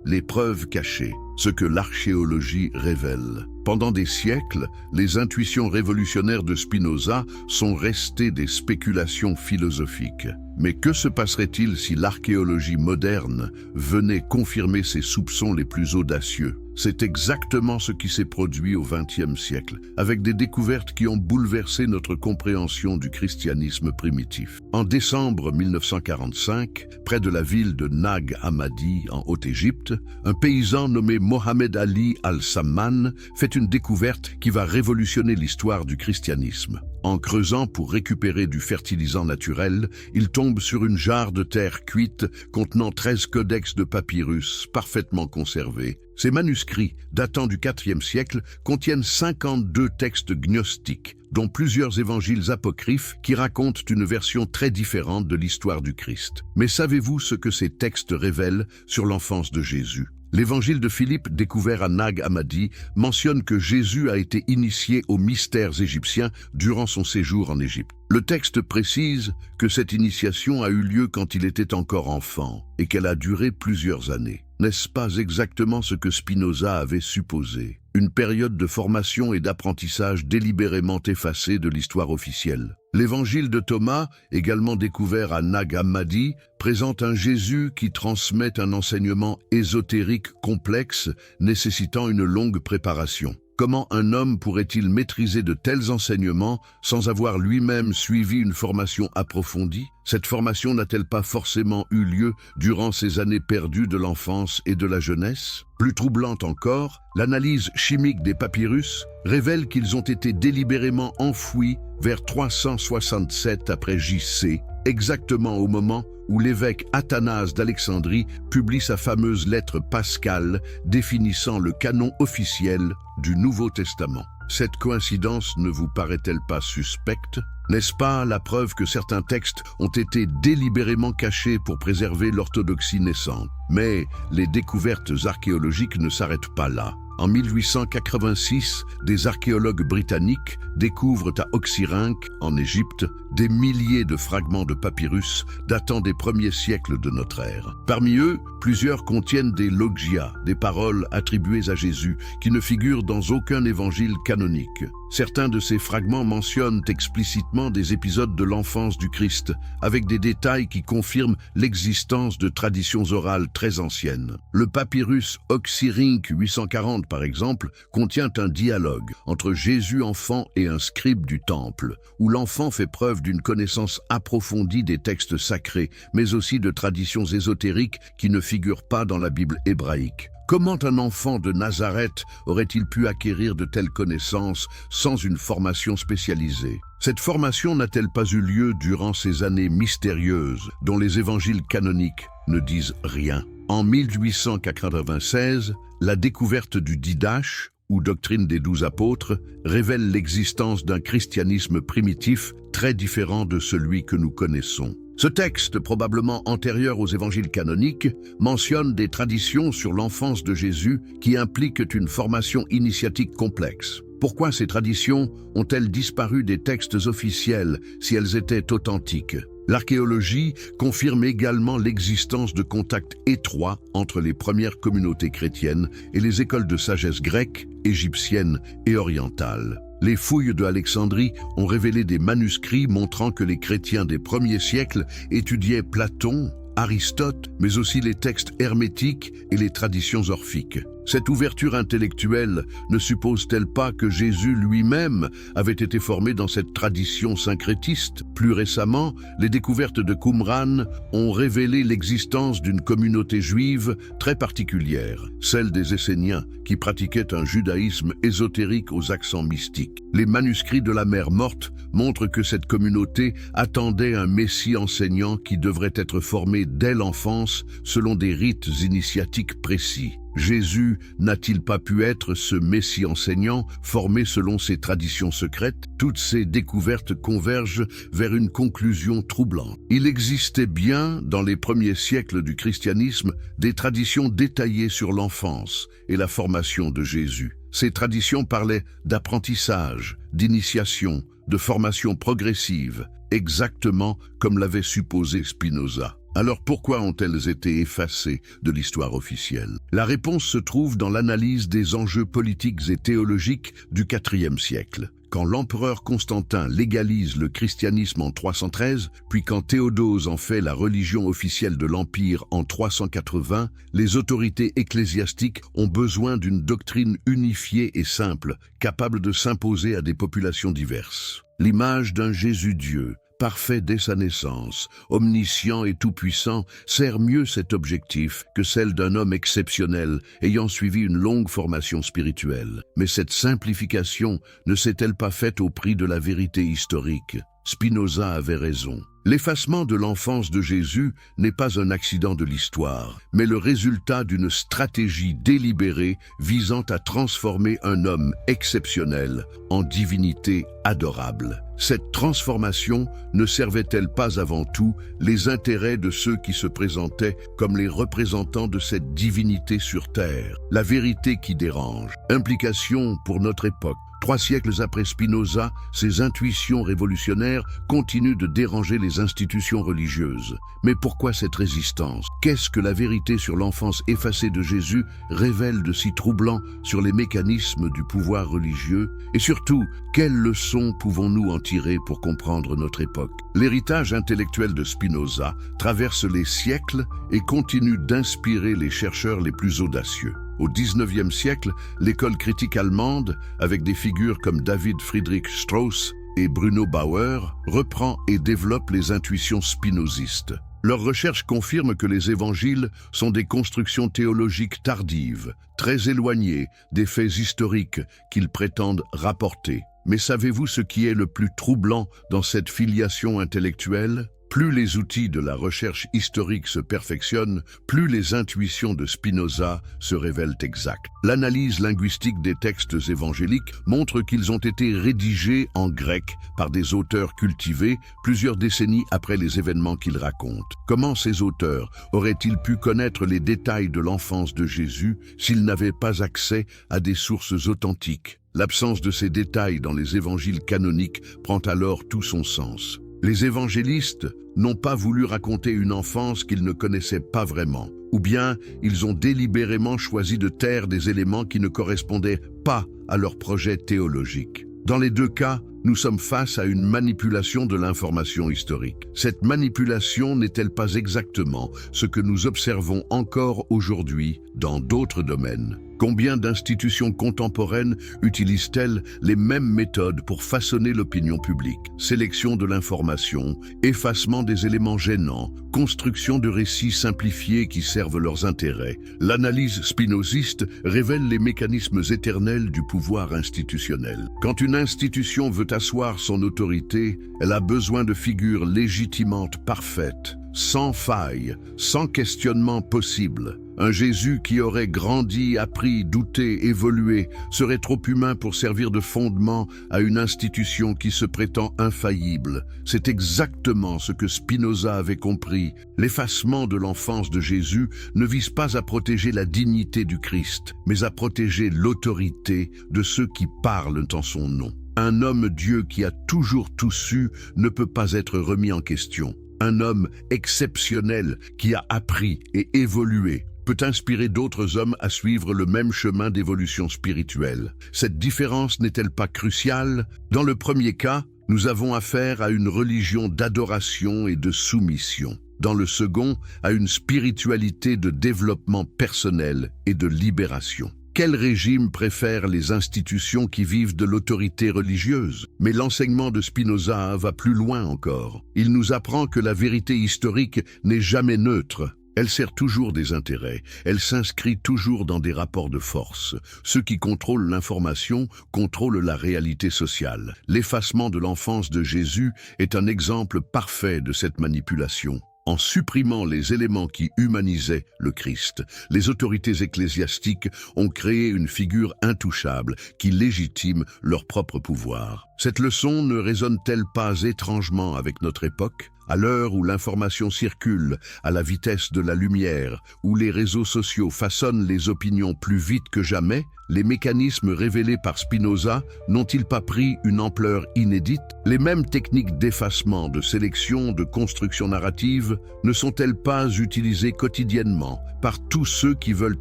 Les preuves cachées, ce que l'archéologie révèle. Pendant des siècles, les intuitions révolutionnaires de Spinoza sont restées des spéculations philosophiques. Mais que se passerait-il si l'archéologie moderne venait confirmer ses soupçons les plus audacieux? C'est exactement ce qui s'est produit au XXe siècle, avec des découvertes qui ont bouleversé notre compréhension du christianisme primitif. En décembre 1945, près de la ville de Nag Hammadi, en Haute-Égypte, un paysan nommé Mohamed Ali al-Samman fait une découverte qui va révolutionner l'histoire du christianisme. En creusant pour récupérer du fertilisant naturel, il tombe sur une jarre de terre cuite contenant 13 codex de papyrus parfaitement conservés. Ces manuscrits, datant du IVe siècle, contiennent 52 textes gnostiques, dont plusieurs évangiles apocryphes qui racontent une version très différente de l'histoire du Christ. Mais savez-vous ce que ces textes révèlent sur l'enfance de Jésus? L'évangile de Philippe, découvert à Nag Hammadi, mentionne que Jésus a été initié aux mystères égyptiens durant son séjour en Égypte. Le texte précise que cette initiation a eu lieu quand il était encore enfant et qu'elle a duré plusieurs années. N'est-ce pas exactement ce que Spinoza avait supposé? Une période de formation et d'apprentissage délibérément effacée de l'histoire officielle. L'évangile de Thomas, également découvert à Nag Hammadi, présente un Jésus qui transmet un enseignement ésotérique complexe nécessitant une longue préparation. Comment un homme pourrait-il maîtriser de tels enseignements sans avoir lui-même suivi une formation approfondie? Cette formation n'a-t-elle pas forcément eu lieu durant ces années perdues de l'enfance et de la jeunesse? Plus troublante encore, l'analyse chimique des papyrus révèle qu'ils ont été délibérément enfouis vers 367 après J.C., exactement au moment où l'évêque Athanase d'Alexandrie publie sa fameuse lettre pascale définissant le canon officiel du Nouveau Testament. Cette coïncidence ne vous paraît-elle pas suspecte? N'est-ce pas la preuve que certains textes ont été délibérément cachés pour préserver l'orthodoxie naissante? Mais les découvertes archéologiques ne s'arrêtent pas là. En 1886, des archéologues britanniques découvrent à Oxyrhynque, en Égypte, des milliers de fragments de papyrus datant des premiers siècles de notre ère. Parmi eux, plusieurs contiennent des logia, des paroles attribuées à Jésus, qui ne figurent dans aucun évangile canonique. Certains de ces fragments mentionnent explicitement des épisodes de l'enfance du Christ, avec des détails qui confirment l'existence de traditions orales très anciennes. Le papyrus Oxyrhynque 840, par exemple, contient un dialogue entre Jésus enfant et un scribe du temple, où l'enfant fait preuve d'une connaissance approfondie des textes sacrés, mais aussi de traditions ésotériques qui ne figurent pas dans la Bible hébraïque. Comment un enfant de Nazareth aurait-il pu acquérir de telles connaissances sans une formation spécialisée? Cette formation n'a-t-elle pas eu lieu durant ces années mystérieuses dont les évangiles canoniques ne disent rien? En 1896, la découverte du Didache, ou doctrine des 12 apôtres, révèle l'existence d'un christianisme primitif très différent de celui que nous connaissons. Ce texte, probablement antérieur aux évangiles canoniques, mentionne des traditions sur l'enfance de Jésus qui impliquent une formation initiatique complexe. Pourquoi ces traditions ont-elles disparu des textes officiels si elles étaient authentiques? L'archéologie confirme également l'existence de contacts étroits entre les premières communautés chrétiennes et les écoles de sagesse grecques, égyptiennes et orientales. Les fouilles de Alexandrie ont révélé des manuscrits montrant que les chrétiens des premiers siècles étudiaient Platon, Aristote, mais aussi les textes hermétiques et les traditions orphiques. Cette ouverture intellectuelle ne suppose-t-elle pas que Jésus lui-même avait été formé dans cette tradition syncrétiste? Plus récemment, les découvertes de Qumran ont révélé l'existence d'une communauté juive très particulière, celle des Esséniens, qui pratiquaient un judaïsme ésotérique aux accents mystiques. Les manuscrits de la mer Morte montrent que cette communauté attendait un messie enseignant qui devrait être formé dès l'enfance selon des rites initiatiques précis. Jésus n'a-t-il pas pu être ce messie enseignant formé selon ces traditions secrètes? Toutes ces découvertes convergent vers une conclusion troublante. Il existait bien, dans les premiers siècles du christianisme, des traditions détaillées sur l'enfance et la formation de Jésus. Ces traditions parlaient d'apprentissage, d'initiation, de formation progressive, exactement comme l'avait supposé Spinoza. Alors pourquoi ont-elles été effacées de l'histoire officielle? La réponse se trouve dans l'analyse des enjeux politiques et théologiques du IVe siècle. Quand l'empereur Constantin légalise le christianisme en 313, puis quand Théodose en fait la religion officielle de l'Empire en 380, les autorités ecclésiastiques ont besoin d'une doctrine unifiée et simple, capable de s'imposer à des populations diverses. L'image d'un Jésus-Dieu, parfait dès sa naissance, omniscient et tout-puissant, sert mieux cet objectif que celle d'un homme exceptionnel ayant suivi une longue formation spirituelle. Mais cette simplification ne s'est-elle pas faite au prix de la vérité historique? Spinoza avait raison. L'effacement de l'enfance de Jésus n'est pas un accident de l'histoire, mais le résultat d'une stratégie délibérée visant à transformer un homme exceptionnel en divinité adorable. Cette transformation ne servait-elle pas avant tout les intérêts de ceux qui se présentaient comme les représentants de cette divinité sur terre? La vérité qui dérange. Implication pour notre époque. 3 siècles après Spinoza, ses intuitions révolutionnaires continuent de déranger les institutions religieuses. Mais pourquoi cette résistance? Qu'est-ce que la vérité sur l'enfance effacée de Jésus révèle de si troublant sur les mécanismes du pouvoir religieux? Et surtout, quelles leçons pouvons-nous en tirer pour comprendre notre époque? L'héritage intellectuel de Spinoza traverse les siècles et continue d'inspirer les chercheurs les plus audacieux. Au XIXe siècle, l'école critique allemande, avec des figures comme David Friedrich Strauss et Bruno Bauer, reprend et développe les intuitions spinozistes. Leurs recherches confirment que les évangiles sont des constructions théologiques tardives, très éloignées des faits historiques qu'ils prétendent rapporter. Mais savez-vous ce qui est le plus troublant dans cette filiation intellectuelle? Plus les outils de la recherche historique se perfectionnent, plus les intuitions de Spinoza se révèlent exactes. L'analyse linguistique des textes évangéliques montre qu'ils ont été rédigés en grec par des auteurs cultivés plusieurs décennies après les événements qu'ils racontent. Comment ces auteurs auraient-ils pu connaître les détails de l'enfance de Jésus s'ils n'avaient pas accès à des sources authentiques? L'absence de ces détails dans les évangiles canoniques prend alors tout son sens. Les évangélistes n'ont pas voulu raconter une enfance qu'ils ne connaissaient pas vraiment, ou bien ils ont délibérément choisi de taire des éléments qui ne correspondaient pas à leur projet théologique. Dans les deux cas, nous sommes face à une manipulation de l'information historique. Cette manipulation n'est-elle pas exactement ce que nous observons encore aujourd'hui dans d'autres domaines? Combien d'institutions contemporaines utilisent-elles les mêmes méthodes pour façonner l'opinion publique? Sélection de l'information, effacement des éléments gênants, construction de récits simplifiés qui servent leurs intérêts. L'analyse spinoziste révèle les mécanismes éternels du pouvoir institutionnel. Quand une institution veut asseoir son autorité, elle a besoin de figures légitimantes parfaites, sans faille, sans questionnement possible. Un Jésus qui aurait grandi, appris, douté, évolué, serait trop humain pour servir de fondement à une institution qui se prétend infaillible. C'est exactement ce que Spinoza avait compris. L'effacement de l'enfance de Jésus ne vise pas à protéger la dignité du Christ, mais à protéger l'autorité de ceux qui parlent en son nom. Un homme-Dieu qui a toujours tout su ne peut pas être remis en question. Un homme exceptionnel qui a appris et évolué peut inspirer d'autres hommes à suivre le même chemin d'évolution spirituelle. Cette différence n'est-elle pas cruciale? Dans le premier cas, nous avons affaire à une religion d'adoration et de soumission. Dans le second, à une spiritualité de développement personnel et de libération. Quel régime préfère les institutions qui vivent de l'autorité religieuse? Mais l'enseignement de Spinoza va plus loin encore. Il nous apprend que la vérité historique n'est jamais neutre. Elle sert toujours des intérêts, elle s'inscrit toujours dans des rapports de force. Ceux qui contrôlent l'information contrôlent la réalité sociale. L'effacement de l'enfance de Jésus est un exemple parfait de cette manipulation. En supprimant les éléments qui humanisaient le Christ, les autorités ecclésiastiques ont créé une figure intouchable qui légitime leur propre pouvoir. Cette leçon ne résonne-t-elle pas étrangement avec notre époque? À l'heure où l'information circule à la vitesse de la lumière, où les réseaux sociaux façonnent les opinions plus vite que jamais, les mécanismes révélés par Spinoza n'ont-ils pas pris une ampleur inédite? Les mêmes techniques d'effacement, de sélection, de construction narrative ne sont-elles pas utilisées quotidiennement par tous ceux qui veulent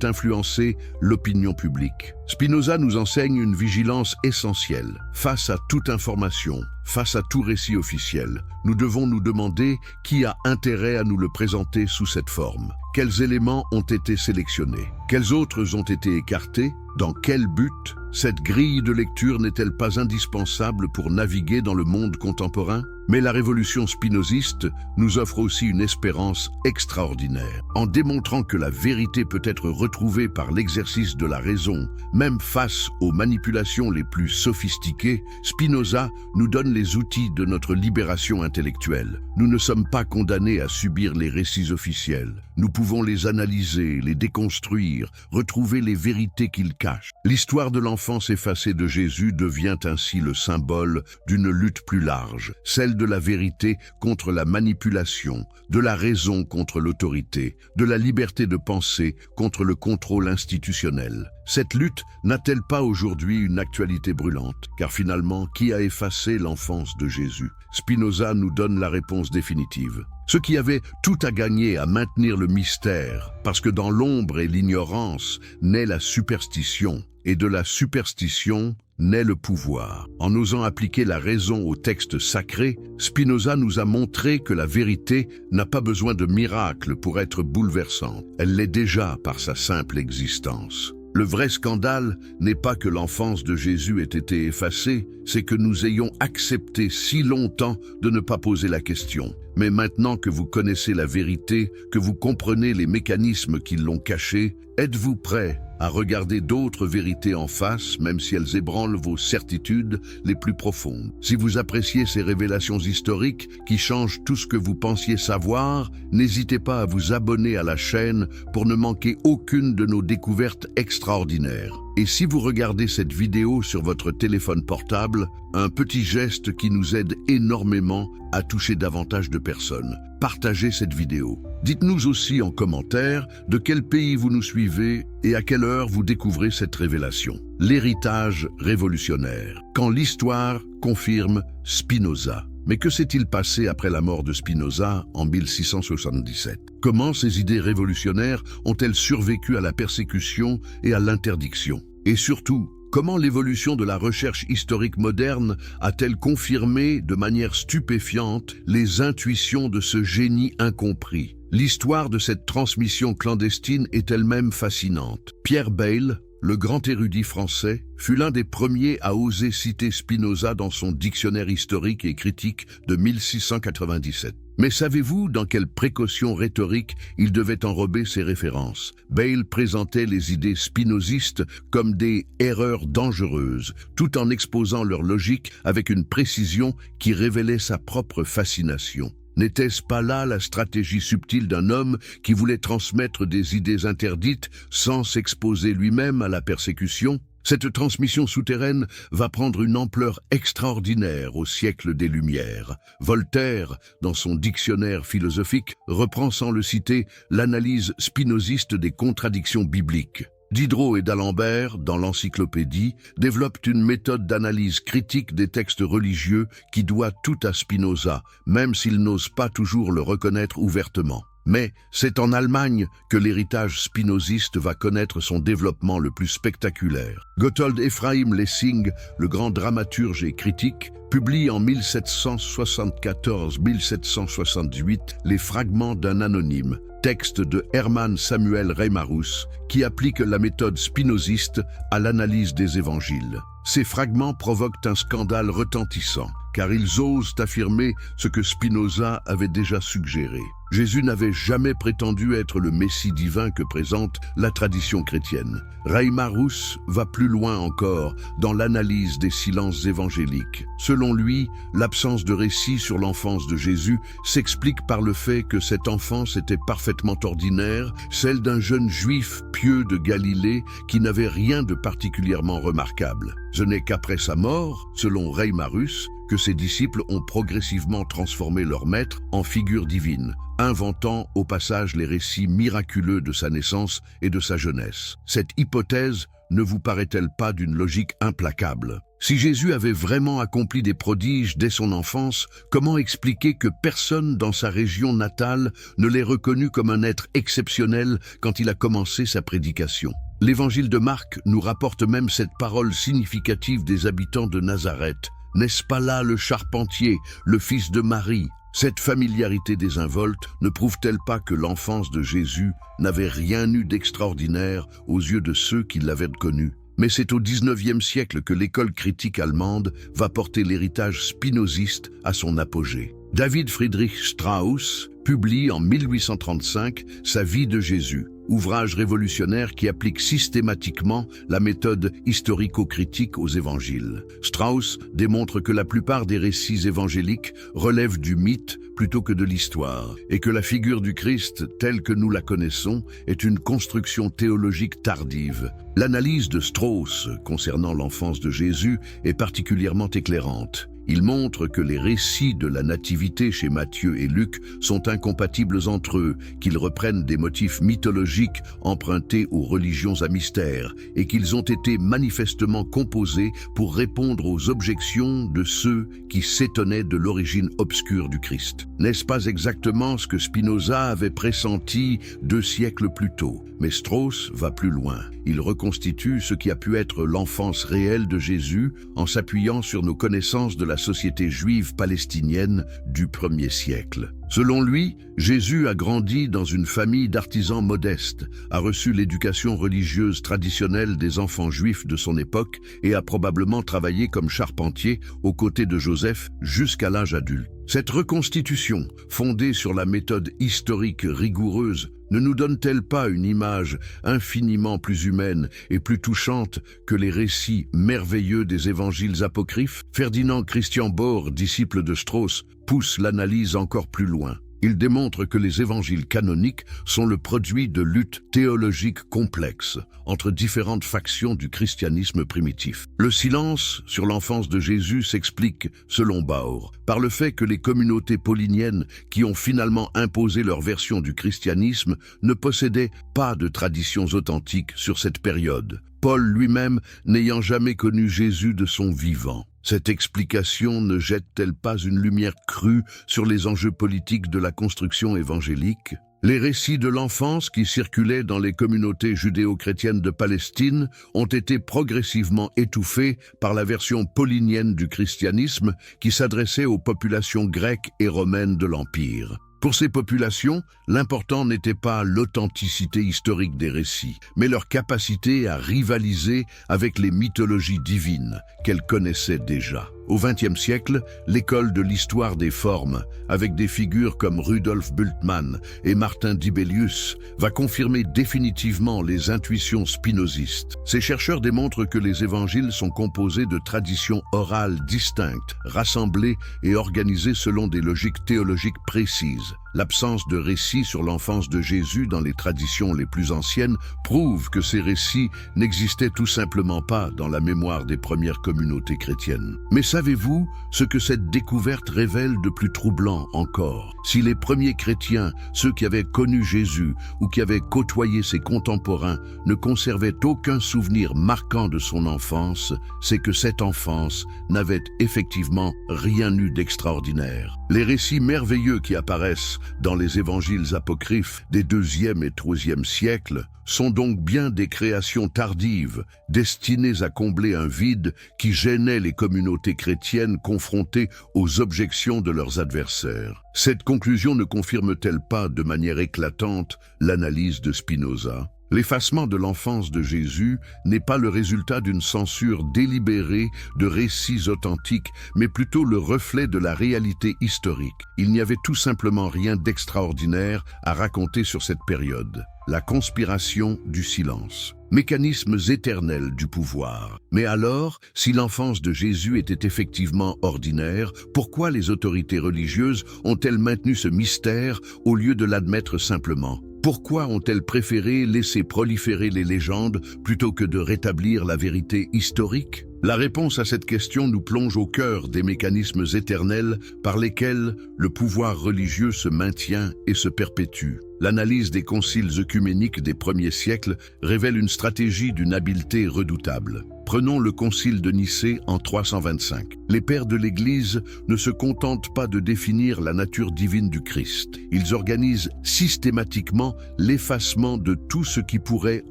influencer l'opinion publique? Spinoza nous enseigne une vigilance essentielle. Face à toute information, face à tout récit officiel, nous devons nous demander qui a intérêt à nous le présenter sous cette forme. Quels éléments ont été sélectionnés? Quels autres ont été écartés? Dans quel but? Cette grille de lecture n'est-elle pas indispensable pour naviguer dans le monde contemporain? Mais la révolution spinoziste nous offre aussi une espérance extraordinaire. En démontrant que la vérité peut être retrouvée par l'exercice de la raison, même face aux manipulations les plus sophistiquées, Spinoza nous donne les outils de notre libération intellectuelle. Nous ne sommes pas condamnés à subir les récits officiels. Nous pouvons les analyser, les déconstruire, retrouver les vérités qu'ils cachent. L'histoire de l'enfance effacée de Jésus devient ainsi le symbole d'une lutte plus large, celle de la vérité contre la manipulation, de la raison contre l'autorité, de la liberté de penser contre le contrôle institutionnel. Cette lutte n'a-t-elle pas aujourd'hui une actualité brûlante? Car finalement, qui a effacé l'enfance de Jésus? Spinoza nous donne la réponse définitive. Ceux qui avaient tout à gagner à maintenir le mystère, parce que dans l'ombre et l'ignorance naît la superstition, et de la superstition naît le pouvoir. En osant appliquer la raison au texte sacré, Spinoza nous a montré que la vérité n'a pas besoin de miracle pour être bouleversante. Elle l'est déjà par sa simple existence. Le vrai scandale n'est pas que l'enfance de Jésus ait été effacée, c'est que nous ayons accepté si longtemps de ne pas poser la question. Mais maintenant que vous connaissez la vérité, que vous comprenez les mécanismes qui l'ont cachée, êtes-vous prêt à regarder d'autres vérités en face, même si elles ébranlent vos certitudes les plus profondes? Si vous appréciez ces révélations historiques qui changent tout ce que vous pensiez savoir, n'hésitez pas à vous abonner à la chaîne pour ne manquer aucune de nos découvertes extraordinaires. Et si vous regardez cette vidéo sur votre téléphone portable, un petit geste qui nous aide énormément à toucher davantage de personnes. Partagez cette vidéo. Dites-nous aussi en commentaire de quel pays vous nous suivez et à quelle heure vous découvrez cette révélation. L'héritage révolutionnaire. Quand l'histoire confirme Spinoza. Mais que s'est-il passé après la mort de Spinoza en 1677? Comment ces idées révolutionnaires ont-elles survécu à la persécution et à l'interdiction? Et surtout, comment l'évolution de la recherche historique moderne a-t-elle confirmé de manière stupéfiante les intuitions de ce génie incompris? L'histoire de cette transmission clandestine est elle-même fascinante. Pierre Bayle, le grand érudit français, fut l'un des premiers à oser citer Spinoza dans son dictionnaire historique et critique de 1697. Mais savez-vous dans quelle précaution rhétorique il devait enrober ses références? Bayle présentait les idées spinozistes comme des erreurs dangereuses, tout en exposant leur logique avec une précision qui révélait sa propre fascination. N'était-ce pas là la stratégie subtile d'un homme qui voulait transmettre des idées interdites sans s'exposer lui-même à la persécution? Cette transmission souterraine va prendre une ampleur extraordinaire au siècle des Lumières. Voltaire, dans son dictionnaire philosophique, reprend sans le citer l'analyse spinoziste des contradictions bibliques. Diderot et d'Alembert, dans l'Encyclopédie, développent une méthode d'analyse critique des textes religieux qui doit tout à Spinoza, même s'ils n'osent pas toujours le reconnaître ouvertement. Mais c'est en Allemagne que l'héritage spinoziste va connaître son développement le plus spectaculaire. Gotthold Ephraim Lessing, le grand dramaturge et critique, publie en 1774-1768 les fragments d'un anonyme, texte de Hermann Samuel Reimarus, qui applique la méthode spinoziste à l'analyse des évangiles. Ces fragments provoquent un scandale retentissant, car ils osent affirmer ce que Spinoza avait déjà suggéré. Jésus n'avait jamais prétendu être le Messie divin que présente la tradition chrétienne. Reimarus va plus loin encore dans l'analyse des silences évangéliques. Selon lui, l'absence de récit sur l'enfance de Jésus s'explique par le fait que cette enfance était parfaitement ordinaire, celle d'un jeune juif pieux de Galilée qui n'avait rien de particulièrement remarquable. Ce n'est qu'après sa mort, selon Reimarus, que ses disciples ont progressivement transformé leur maître en figure divine, inventant au passage les récits miraculeux de sa naissance et de sa jeunesse. Cette hypothèse ne vous paraît-elle pas d'une logique implacable? Si Jésus avait vraiment accompli des prodiges dès son enfance, comment expliquer que personne dans sa région natale ne l'ait reconnu comme un être exceptionnel quand il a commencé sa prédication? L'évangile de Marc nous rapporte même cette parole significative des habitants de Nazareth. N'est-ce pas là le charpentier, le fils de Marie? Cette familiarité désinvolte ne prouve-t-elle pas que l'enfance de Jésus n'avait rien eu d'extraordinaire aux yeux de ceux qui l'avaient connu? Mais c'est au XIXe siècle que l'école critique allemande va porter l'héritage spinoziste à son apogée. David Friedrich Strauss publie en 1835 sa Vie de Jésus, ouvrage révolutionnaire qui applique systématiquement la méthode historico-critique aux évangiles. Strauss démontre que la plupart des récits évangéliques relèvent du mythe plutôt que de l'histoire, et que la figure du Christ, telle que nous la connaissons, est une construction théologique tardive. L'analyse de Strauss concernant l'enfance de Jésus est particulièrement éclairante. Il montre que les récits de la nativité chez Matthieu et Luc sont incompatibles entre eux, qu'ils reprennent des motifs mythologiques empruntés aux religions à mystère et qu'ils ont été manifestement composés pour répondre aux objections de ceux qui s'étonnaient de l'origine obscure du Christ. N'est-ce pas exactement ce que Spinoza avait pressenti 2 siècles plus tôt? Mais Strauss va plus loin. Il reconstitue ce qui a pu être l'enfance réelle de Jésus en s'appuyant sur nos connaissances de la société juive palestinienne du 1er siècle. Selon lui, Jésus a grandi dans une famille d'artisans modestes, a reçu l'éducation religieuse traditionnelle des enfants juifs de son époque et a probablement travaillé comme charpentier aux côtés de Joseph jusqu'à l'âge adulte. Cette reconstitution, fondée sur la méthode historique rigoureuse, ne nous donne-t-elle pas une image infiniment plus humaine et plus touchante que les récits merveilleux des évangiles apocryphes? Ferdinand Christian Bohr, disciple de Strauss, pousse l'analyse encore plus loin. Il démontre que les évangiles canoniques sont le produit de luttes théologiques complexes entre différentes factions du christianisme primitif. Le silence sur l'enfance de Jésus s'explique, selon Bohr, par le fait que les communautés pauliniennes qui ont finalement imposé leur version du christianisme ne possédaient pas de traditions authentiques sur cette période, Paul lui-même n'ayant jamais connu Jésus de son vivant. Cette explication ne jette-t-elle pas une lumière crue sur les enjeux politiques de la construction évangélique? Les récits de l'enfance qui circulaient dans les communautés judéo-chrétiennes de Palestine ont été progressivement étouffés par la version paulinienne du christianisme qui s'adressait aux populations grecques et romaines de l'Empire. Pour ces populations, l'important n'était pas l'authenticité historique des récits, mais leur capacité à rivaliser avec les mythologies divines qu'elles connaissaient déjà. Au XXe siècle, l'école de l'histoire des formes, avec des figures comme Rudolf Bultmann et Martin Dibelius, va confirmer définitivement les intuitions spinozistes. Ces chercheurs démontrent que les évangiles sont composés de traditions orales distinctes, rassemblées et organisées selon des logiques théologiques précises. L'absence de récits sur l'enfance de Jésus dans les traditions les plus anciennes prouve que ces récits n'existaient tout simplement pas dans la mémoire des premières communautés chrétiennes. Mais savez-vous ce que cette découverte révèle de plus troublant encore? Si les premiers chrétiens, ceux qui avaient connu Jésus ou qui avaient côtoyé ses contemporains, ne conservaient aucun souvenir marquant de son enfance, c'est que cette enfance n'avait effectivement rien eu d'extraordinaire. Les récits merveilleux qui apparaissent dans les évangiles apocryphes des 2e et 3e siècles sont donc bien des créations tardives, destinées à combler un vide qui gênait les communautés chrétiennes confrontées aux objections de leurs adversaires. Cette conclusion ne confirme-t-elle pas de manière éclatante l'analyse de Spinoza? L'effacement de l'enfance de Jésus n'est pas le résultat d'une censure délibérée de récits authentiques, mais plutôt le reflet de la réalité historique. Il n'y avait tout simplement rien d'extraordinaire à raconter sur cette période. La conspiration du silence. Mécanismes éternels du pouvoir. Mais alors, si l'enfance de Jésus était effectivement ordinaire, pourquoi les autorités religieuses ont-elles maintenu ce mystère au lieu de l'admettre simplement? Pourquoi ont-elles préféré laisser proliférer les légendes plutôt que de rétablir la vérité historique? La réponse à cette question nous plonge au cœur des mécanismes éternels par lesquels le pouvoir religieux se maintient et se perpétue. L'analyse des conciles œcuméniques des premiers siècles révèle une stratégie d'une habileté redoutable. Prenons le concile de Nicée en 325. Les pères de l'Église ne se contentent pas de définir la nature divine du Christ. Ils organisent systématiquement l'effacement de tout ce qui pourrait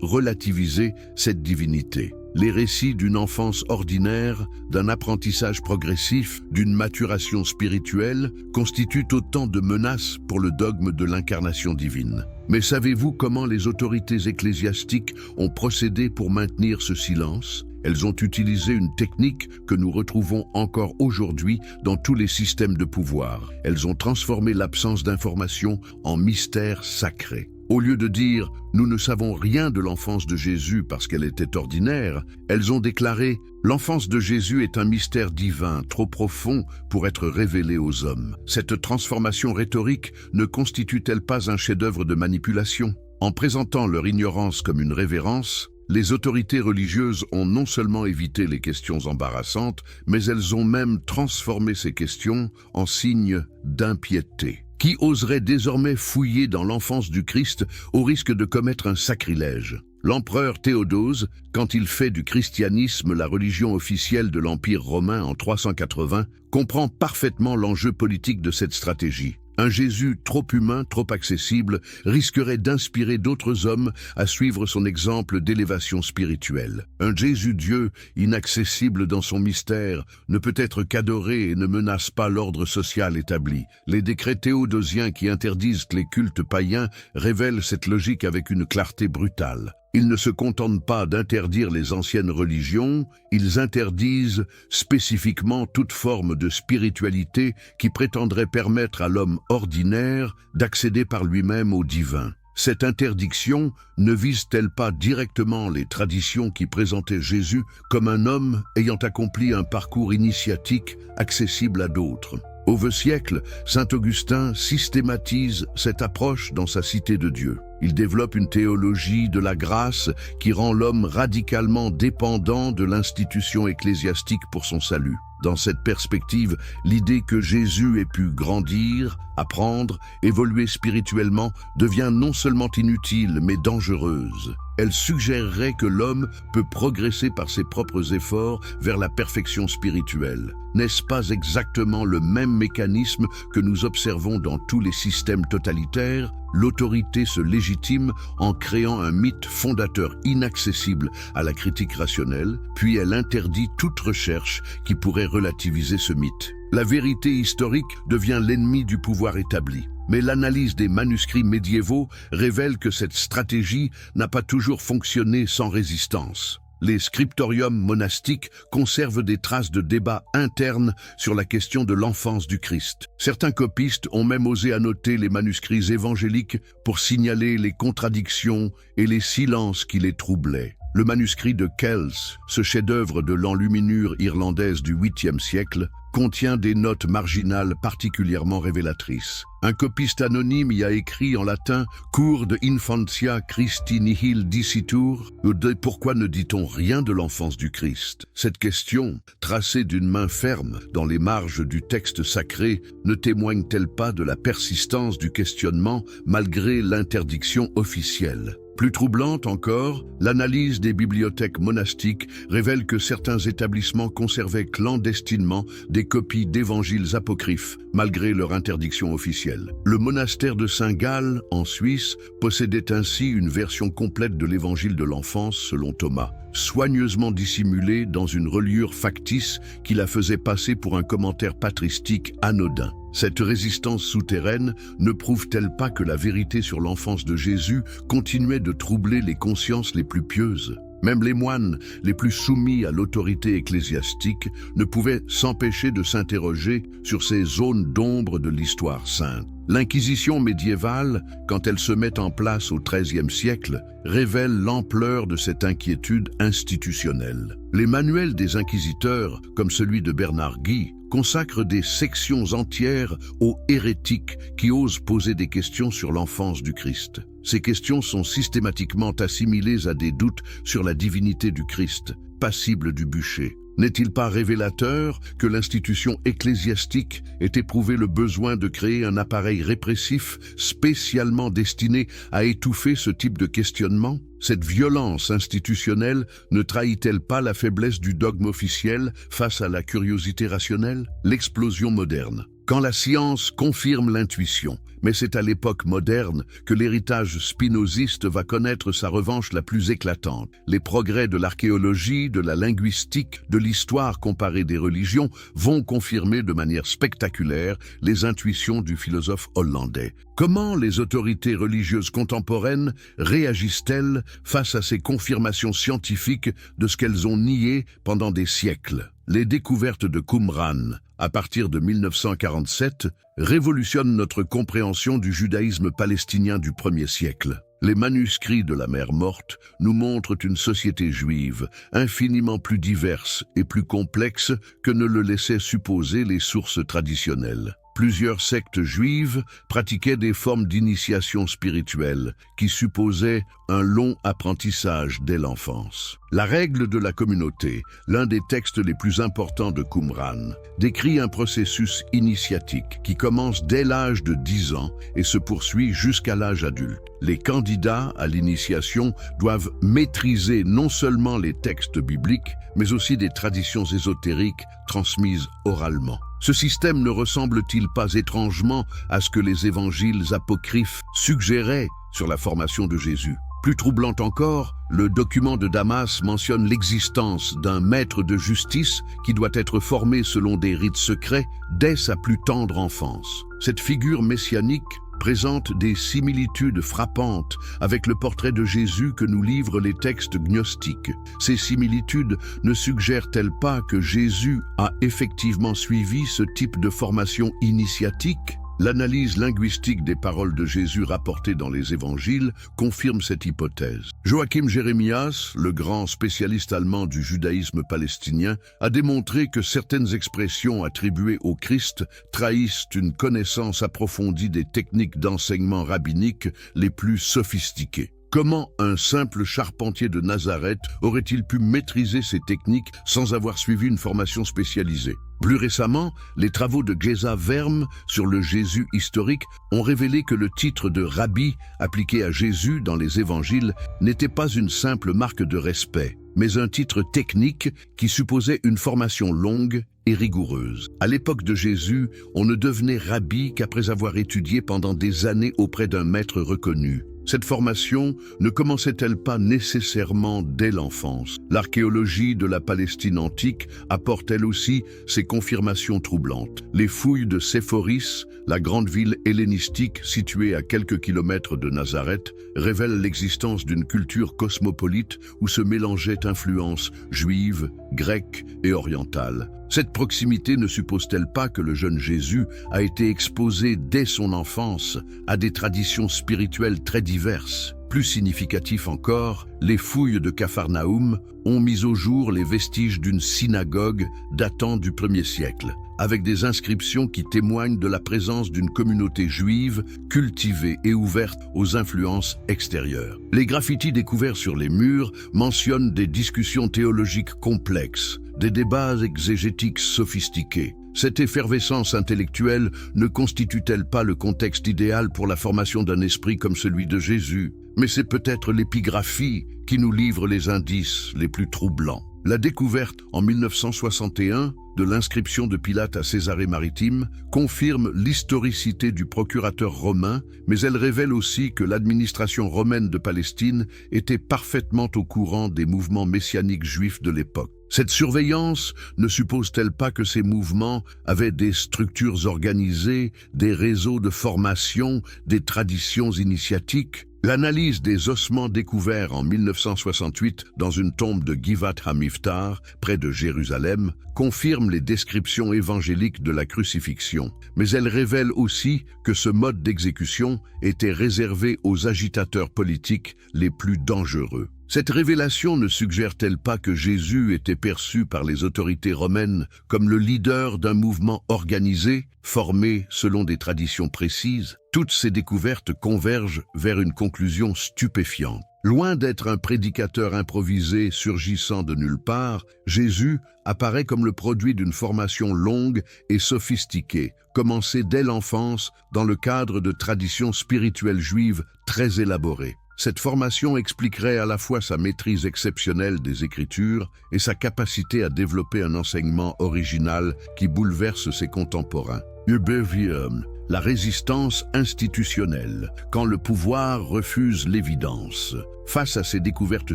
relativiser cette divinité. Les récits d'une enfance ordinaire, d'un apprentissage progressif, d'une maturation spirituelle constituent autant de menaces pour le dogme de l'incarnation divine. Mais savez-vous comment les autorités ecclésiastiques ont procédé pour maintenir ce silence? Elles ont utilisé une technique que nous retrouvons encore aujourd'hui dans tous les systèmes de pouvoir. Elles ont transformé l'absence d'information en mystère sacré. Au lieu de dire « nous ne savons rien de l'enfance de Jésus parce qu'elle était ordinaire », elles ont déclaré « l'enfance de Jésus est un mystère divin trop profond pour être révélé aux hommes ». Cette transformation rhétorique ne constitue-t-elle pas un chef-d'œuvre de manipulation? En présentant leur ignorance comme une révérence, Les autorités religieuses ont non seulement évité les questions embarrassantes, mais elles ont même transformé ces questions en signes d'impiété. Qui oserait désormais fouiller dans l'enfance du Christ au risque de commettre un sacrilège? L'empereur Théodose, quand il fait du christianisme la religion officielle de l'Empire romain en 380, comprend parfaitement l'enjeu politique de cette stratégie. Un Jésus trop humain, trop accessible, risquerait d'inspirer d'autres hommes à suivre son exemple d'élévation spirituelle. Un Jésus-Dieu, inaccessible dans son mystère, ne peut être qu'adoré et ne menace pas l'ordre social établi. Les décrets théodosiens qui interdisent les cultes païens révèlent cette logique avec une clarté brutale. Ils ne se contentent pas d'interdire les anciennes religions, ils interdisent spécifiquement toute forme de spiritualité qui prétendrait permettre à l'homme ordinaire d'accéder par lui-même au divin. Cette interdiction ne vise-t-elle pas directement les traditions qui présentaient Jésus comme un homme ayant accompli un parcours initiatique accessible à d'autres? Au IXe siècle, saint Augustin systématise cette approche dans sa Cité de Dieu. Il développe une théologie de la grâce qui rend l'homme radicalement dépendant de l'institution ecclésiastique pour son salut. Dans cette perspective, l'idée que Jésus ait pu grandir, apprendre, évoluer spirituellement devient non seulement inutile mais dangereuse. Elle suggérerait que l'homme peut progresser par ses propres efforts vers la perfection spirituelle. N'est-ce pas exactement le même mécanisme que nous observons dans tous les systèmes totalitaires? L'autorité se légitime en créant un mythe fondateur inaccessible à la critique rationnelle, puis elle interdit toute recherche qui pourrait relativiser ce mythe. La vérité historique devient l'ennemi du pouvoir établi. Mais l'analyse des manuscrits médiévaux révèle que cette stratégie n'a pas toujours fonctionné sans résistance. Les scriptoriums monastiques conservent des traces de débats internes sur la question de l'enfance du Christ. Certains copistes ont même osé annoter les manuscrits évangéliques pour signaler les contradictions et les silences qui les troublaient. Le manuscrit de Kells, ce chef-d'œuvre de l'enluminure irlandaise du 8e siècle, contient des notes marginales particulièrement révélatrices. Un copiste anonyme y a écrit en latin « Cur de infantia Christi nihil dicitur » ou « Pourquoi ne dit-on rien de l'enfance du Christ ?» Cette question, tracée d'une main ferme dans les marges du texte sacré, ne témoigne-t-elle pas de la persistance du questionnement malgré l'interdiction officielle? Plus troublante encore, l'analyse des bibliothèques monastiques révèle que certains établissements conservaient clandestinement des copies d'évangiles apocryphes, malgré leur interdiction officielle. Le monastère de Saint-Gall, en Suisse, possédait ainsi une version complète de l'évangile de l'enfance selon Thomas, soigneusement dissimulée dans une reliure factice qui la faisait passer pour un commentaire patristique anodin. Cette résistance souterraine ne prouve-t-elle pas que la vérité sur l'enfance de Jésus continuait de troubler les consciences les plus pieuses? Même les moines les plus soumis à l'autorité ecclésiastique ne pouvaient s'empêcher de s'interroger sur ces zones d'ombre de l'histoire sainte. L'Inquisition médiévale, quand elle se met en place au XIIIe siècle, révèle l'ampleur de cette inquiétude institutionnelle. Les manuels des inquisiteurs, comme celui de Bernard Guy, consacrent des sections entières aux hérétiques qui osent poser des questions sur l'enfance du Christ. Ces questions sont systématiquement assimilées à des doutes sur la divinité du Christ, passible du bûcher. N'est-il pas révélateur que l'institution ecclésiastique ait éprouvé le besoin de créer un appareil répressif spécialement destiné à étouffer ce type de questionnement? Cette violence institutionnelle ne trahit-elle pas la faiblesse du dogme officiel face à la curiosité rationnelle? L'explosion moderne. Quand la science confirme l'intuition, mais c'est à l'époque moderne que l'héritage spinoziste va connaître sa revanche la plus éclatante. Les progrès de l'archéologie, de la linguistique, de l'histoire comparée des religions vont confirmer de manière spectaculaire les intuitions du philosophe hollandais. Comment les autorités religieuses contemporaines réagissent-elles face à ces confirmations scientifiques de ce qu'elles ont nié pendant des siècles? Les découvertes de Qumran, à partir de 1947, révolutionnent notre compréhension du judaïsme palestinien du 1er siècle. Les manuscrits de la mer Morte nous montrent une société juive infiniment plus diverse et plus complexe que ne le laissaient supposer les sources traditionnelles. Plusieurs sectes juives pratiquaient des formes d'initiation spirituelle qui supposaient un long apprentissage dès l'enfance. La règle de la communauté, l'un des textes les plus importants de Qumran, décrit un processus initiatique qui commence dès l'âge de 10 ans et se poursuit jusqu'à l'âge adulte. Les candidats à l'initiation doivent maîtriser non seulement les textes bibliques, mais aussi des traditions ésotériques transmises oralement. Ce système ne ressemble-t-il pas étrangement à ce que les évangiles apocryphes suggéraient sur la formation de Jésus? Plus troublant encore, le document de Damas mentionne l'existence d'un maître de justice qui doit être formé selon des rites secrets dès sa plus tendre enfance. Cette figure messianique présente des similitudes frappantes avec le portrait de Jésus que nous livrent les textes gnostiques. Ces similitudes ne suggèrent-elles pas que Jésus a effectivement suivi ce type de formation initiatique? L'analyse linguistique des paroles de Jésus rapportées dans les évangiles confirme cette hypothèse. Joachim Jeremias, le grand spécialiste allemand du judaïsme palestinien, a démontré que certaines expressions attribuées au Christ trahissent une connaissance approfondie des techniques d'enseignement rabbinique les plus sophistiquées. Comment un simple charpentier de Nazareth aurait-il pu maîtriser ces techniques sans avoir suivi une formation spécialisée? Plus récemment, les travaux de Geza Verme sur le Jésus historique ont révélé que le titre de rabbi appliqué à Jésus dans les évangiles n'était pas une simple marque de respect, mais un titre technique qui supposait une formation longue et rigoureuse. À l'époque de Jésus, on ne devenait rabbi qu'après avoir étudié pendant des années auprès d'un maître reconnu. Cette formation ne commençait-elle pas nécessairement dès l'enfance? L'archéologie de la Palestine antique apporte elle aussi ses confirmations troublantes. Les fouilles de Séphoris, la grande ville hellénistique située à quelques kilomètres de Nazareth, révèlent l'existence d'une culture cosmopolite où se mélangeaient influences juives, grecques et orientales. Cette proximité ne suppose-t-elle pas que le jeune Jésus a été exposé dès son enfance à des traditions spirituelles très diverses? Plus significatif encore, les fouilles de Capharnaüm ont mis au jour les vestiges d'une synagogue datant du 1er siècle, avec des inscriptions qui témoignent de la présence d'une communauté juive cultivée et ouverte aux influences extérieures. Les graffitis découverts sur les murs mentionnent des discussions théologiques complexes, des débats exégétiques sophistiqués. Cette effervescence intellectuelle ne constitue-t-elle pas le contexte idéal pour la formation d'un esprit comme celui de Jésus? Mais c'est peut-être l'épigraphie qui nous livre les indices les plus troublants. La découverte en 1961 de l'inscription de Pilate à Césarée-Maritime confirme l'historicité du procurateur romain, mais elle révèle aussi que l'administration romaine de Palestine était parfaitement au courant des mouvements messianiques juifs de l'époque. Cette surveillance ne suppose-t-elle pas que ces mouvements avaient des structures organisées, des réseaux de formation, des traditions initiatiques? L'analyse des ossements découverts en 1968 dans une tombe de Givat HaMiftar, près de Jérusalem, confirme les descriptions évangéliques de la crucifixion, mais elle révèle aussi que ce mode d'exécution était réservé aux agitateurs politiques les plus dangereux. Cette révélation ne suggère-t-elle pas que Jésus était perçu par les autorités romaines comme le leader d'un mouvement organisé, formé selon des traditions précises? Toutes ces découvertes convergent vers une conclusion stupéfiante. Loin d'être un prédicateur improvisé surgissant de nulle part, Jésus apparaît comme le produit d'une formation longue et sophistiquée, commencée dès l'enfance dans le cadre de traditions spirituelles juives très élaborées. Cette formation expliquerait à la fois sa maîtrise exceptionnelle des Écritures et sa capacité à développer un enseignement original qui bouleverse ses contemporains. Überwiegen, la résistance institutionnelle, quand le pouvoir refuse l'évidence. Face à ces découvertes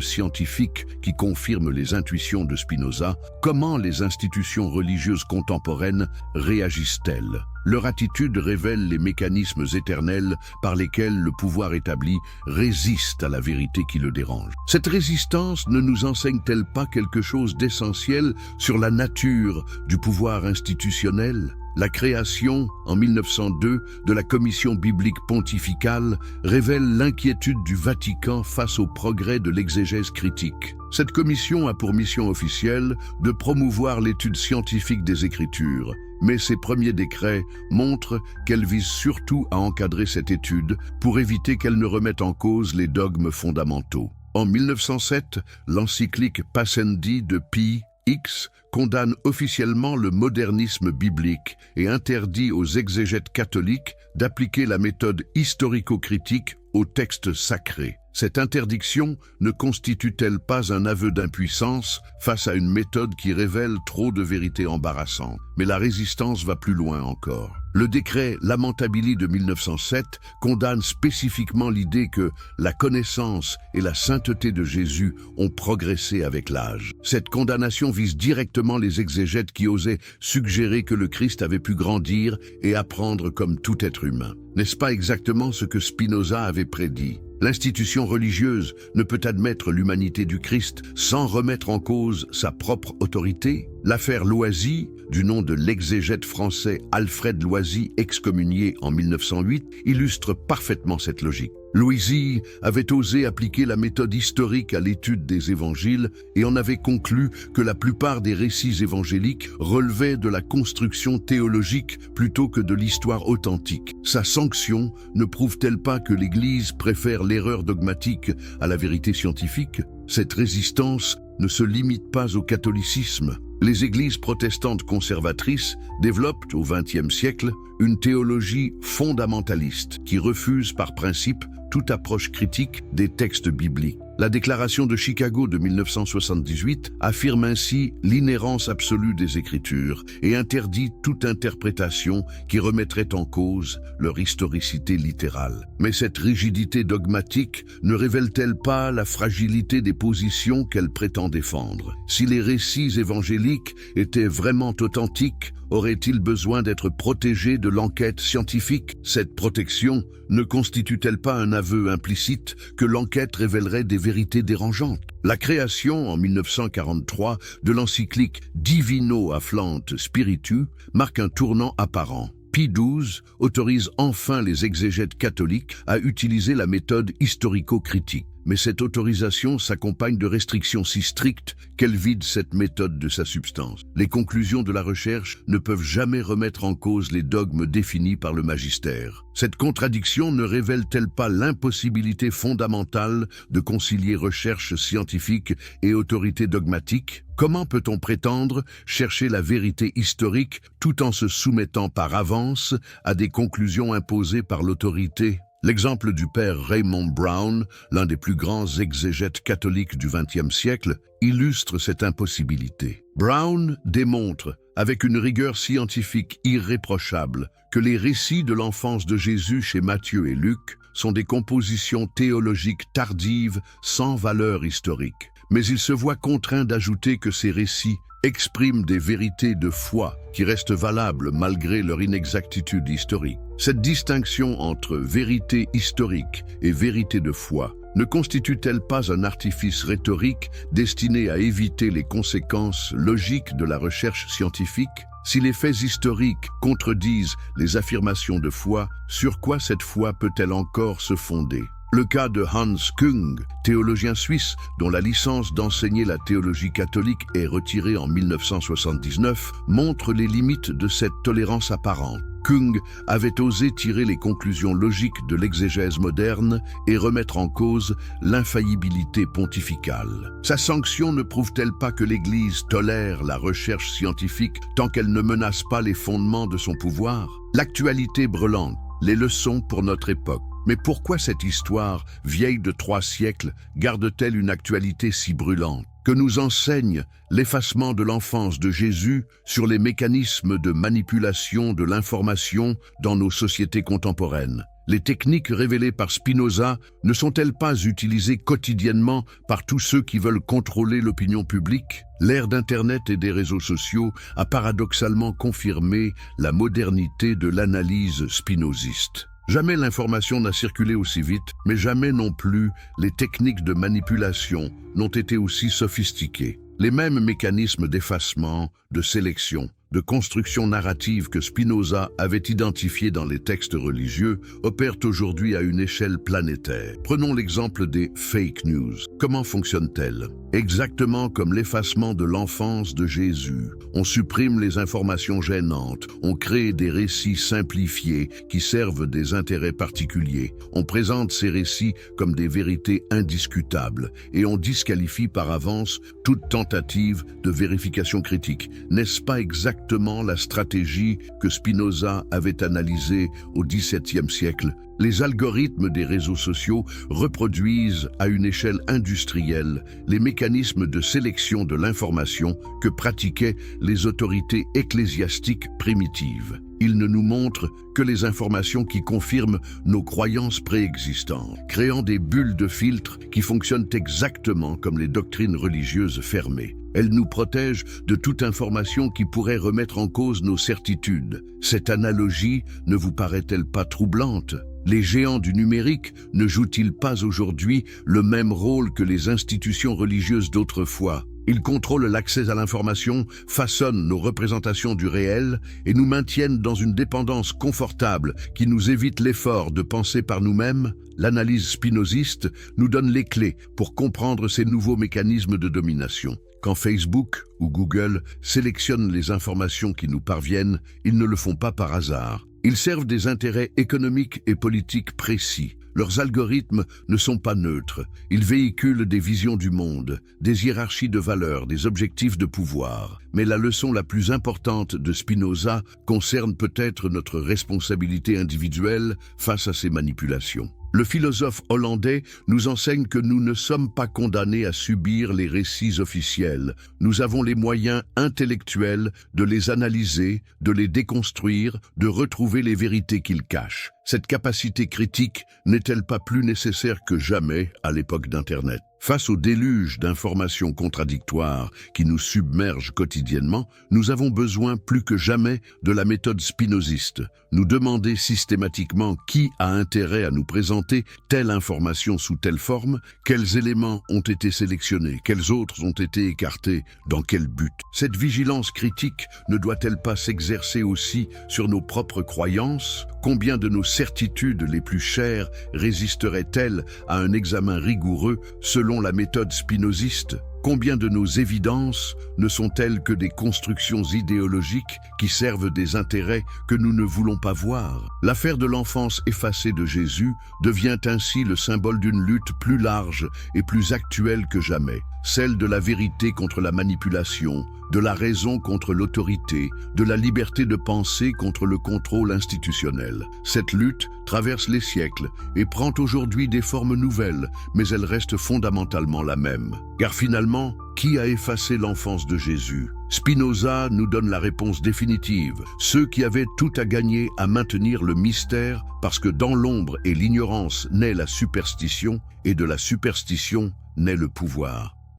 scientifiques qui confirment les intuitions de Spinoza, comment les institutions religieuses contemporaines réagissent-elles? Leur attitude révèle les mécanismes éternels par lesquels le pouvoir établi résiste à la vérité qui le dérange. Cette résistance ne nous enseigne-t-elle pas quelque chose d'essentiel sur la nature du pouvoir institutionnel? La création, en 1902, de la Commission biblique pontificale révèle l'inquiétude du Vatican face au progrès de l'exégèse critique. Cette commission a pour mission officielle de promouvoir l'étude scientifique des Écritures, mais ses premiers décrets montrent qu'elle vise surtout à encadrer cette étude pour éviter qu'elle ne remette en cause les dogmes fondamentaux. En 1907, l'encyclique Pascendi de Pie X condamne officiellement le modernisme biblique et interdit aux exégètes catholiques d'appliquer la méthode historico-critique aux textes sacrés. Cette interdiction ne constitue-t-elle pas un aveu d'impuissance face à une méthode qui révèle trop de vérités embarrassantes? Mais la résistance va plus loin encore. Le décret Lamentabili de 1907 condamne spécifiquement l'idée que la connaissance et la sainteté de Jésus ont progressé avec l'âge. Cette condamnation vise directement les exégètes qui osaient suggérer que le Christ avait pu grandir et apprendre comme tout être humain. N'est-ce pas exactement ce que Spinoza avait prédit? L'institution religieuse ne peut admettre l'humanité du Christ sans remettre en cause sa propre autorité. L'affaire Loisy, du nom de l'exégète français Alfred Loisy, excommunié en 1908, illustre parfaitement cette logique. Loisy avait osé appliquer la méthode historique à l'étude des évangiles et en avait conclu que la plupart des récits évangéliques relevaient de la construction théologique plutôt que de l'histoire authentique. Sa sanction ne prouve-t-elle pas que l'Église préfère l'erreur dogmatique à la vérité scientifique? Cette résistance ne se limite pas au catholicisme. Les églises protestantes conservatrices développent au XXe siècle une théologie fondamentaliste qui refuse par principe toute approche critique des textes bibliques. La déclaration de Chicago de 1978 affirme ainsi l'inhérence absolue des Écritures et interdit toute interprétation qui remettrait en cause leur historicité littérale. Mais cette rigidité dogmatique ne révèle-t-elle pas la fragilité des positions qu'elle prétend défendre? Si les récits évangéliques étaient vraiment authentiques, aurait-il besoin d'être protégé de l'enquête scientifique? Cette protection ne constitue-t-elle pas un aveu implicite que l'enquête révélerait des vérités dérangeantes? La création, en 1943, de l'encyclique Divino Afflant Spiritu marque un tournant apparent. Pie XII autorise enfin les exégètes catholiques à utiliser la méthode historico-critique. Mais cette autorisation s'accompagne de restrictions si strictes qu'elle vide cette méthode de sa substance. Les conclusions de la recherche ne peuvent jamais remettre en cause les dogmes définis par le magistère. Cette contradiction ne révèle-t-elle pas l'impossibilité fondamentale de concilier recherche scientifique et autorité dogmatique? Comment peut-on prétendre chercher la vérité historique tout en se soumettant par avance à des conclusions imposées par l'autorité? L'exemple du père Raymond Brown, l'un des plus grands exégètes catholiques du XXe siècle, illustre cette impossibilité. Brown démontre, avec une rigueur scientifique irréprochable, que les récits de l'enfance de Jésus chez Matthieu et Luc sont des compositions théologiques tardives sans valeur historique. Mais il se voit contraint d'ajouter que ces récits expriment des vérités de foi qui restent valables malgré leur inexactitude historique. Cette distinction entre vérité historique et vérité de foi ne constitue-t-elle pas un artifice rhétorique destiné à éviter les conséquences logiques de la recherche scientifique? Si les faits historiques contredisent les affirmations de foi, sur quoi cette foi peut-elle encore se fonder? Le cas de Hans Küng, théologien suisse dont la licence d'enseigner la théologie catholique est retirée en 1979, montre les limites de cette tolérance apparente. Küng avait osé tirer les conclusions logiques de l'exégèse moderne et remettre en cause l'infaillibilité pontificale. Sa sanction ne prouve-t-elle pas que l'Église tolère la recherche scientifique tant qu'elle ne menace pas les fondements de son pouvoir? L'actualité brûlante, les leçons pour notre époque. Mais pourquoi cette histoire, vieille de 3 siècles, garde-t-elle une actualité si brûlante? Que nous enseigne l'effacement de l'enfance de Jésus sur les mécanismes de manipulation de l'information dans nos sociétés contemporaines? Les techniques révélées par Spinoza ne sont-elles pas utilisées quotidiennement par tous ceux qui veulent contrôler l'opinion publique? L'ère d'Internet et des réseaux sociaux a paradoxalement confirmé la modernité de l'analyse spinoziste. Jamais l'information n'a circulé aussi vite, mais jamais non plus les techniques de manipulation n'ont été aussi sophistiquées. Les mêmes mécanismes d'effacement, de sélection, de construction narrative que Spinoza avait identifiées dans les textes religieux opèrent aujourd'hui à une échelle planétaire. Prenons l'exemple des fake news. Comment fonctionnent-elles? Exactement comme l'effacement de l'enfance de Jésus. On supprime les informations gênantes, on crée des récits simplifiés qui servent des intérêts particuliers. On présente ces récits comme des vérités indiscutables et on disqualifie par avance toute tentative de vérification critique. N'est-ce pas exactement la stratégie que Spinoza avait analysée au XVIIe siècle? Les algorithmes des réseaux sociaux reproduisent à une échelle industrielle les mécanismes de sélection de l'information que pratiquaient les autorités ecclésiastiques primitives. Ils ne nous montrent que les informations qui confirment nos croyances préexistantes, créant des bulles de filtre qui fonctionnent exactement comme les doctrines religieuses fermées. Elles nous protègent de toute information qui pourrait remettre en cause nos certitudes. Cette analogie ne vous paraît-elle pas troublante? Les géants du numérique ne jouent-ils pas aujourd'hui le même rôle que les institutions religieuses d'autrefois? Ils contrôlent l'accès à l'information, façonnent nos représentations du réel et nous maintiennent dans une dépendance confortable qui nous évite l'effort de penser par nous-mêmes. L'analyse spinoziste nous donne les clés pour comprendre ces nouveaux mécanismes de domination. Quand Facebook ou Google sélectionnent les informations qui nous parviennent, ils ne le font pas par hasard. Ils servent des intérêts économiques et politiques précis. Leurs algorithmes ne sont pas neutres. Ils véhiculent des visions du monde, des hiérarchies de valeurs, des objectifs de pouvoir. Mais la leçon la plus importante de Spinoza concerne peut-être notre responsabilité individuelle face à ces manipulations. Le philosophe hollandais nous enseigne que nous ne sommes pas condamnés à subir les récits officiels. Nous avons les moyens intellectuels de les analyser, de les déconstruire, de retrouver les vérités qu'ils cachent. Cette capacité critique n'est-elle pas plus nécessaire que jamais à l'époque d'Internet? Face au déluge d'informations contradictoires qui nous submergent quotidiennement, nous avons besoin plus que jamais de la méthode spinoziste. Nous demander systématiquement qui a intérêt à nous présenter telle information sous telle forme, quels éléments ont été sélectionnés, quels autres ont été écartés, dans quel but. Cette vigilance critique ne doit-elle pas s'exercer aussi sur nos propres croyances? Combien de nos certitudes les plus chères résisteraient-elles à un examen rigoureux selon la méthode spinoziste? Combien de nos évidences ne sont-elles que des constructions idéologiques qui servent des intérêts que nous ne voulons pas voir? L'affaire de l'enfance effacée de Jésus devient ainsi le symbole d'une lutte plus large et plus actuelle que jamais, celle de la vérité contre la manipulation, de la raison contre l'autorité, de la liberté de penser contre le contrôle institutionnel. Cette lutte traverse les siècles et prend aujourd'hui des formes nouvelles, mais elle reste fondamentalement la même. Car finalement, qui a effacé l'enfance de Jésus? Spinoza nous donne la réponse définitive. Ceux qui avaient tout à gagner à maintenir le mystère, parce que dans l'ombre et l'ignorance naît la superstition, et de la superstition naît le pouvoir.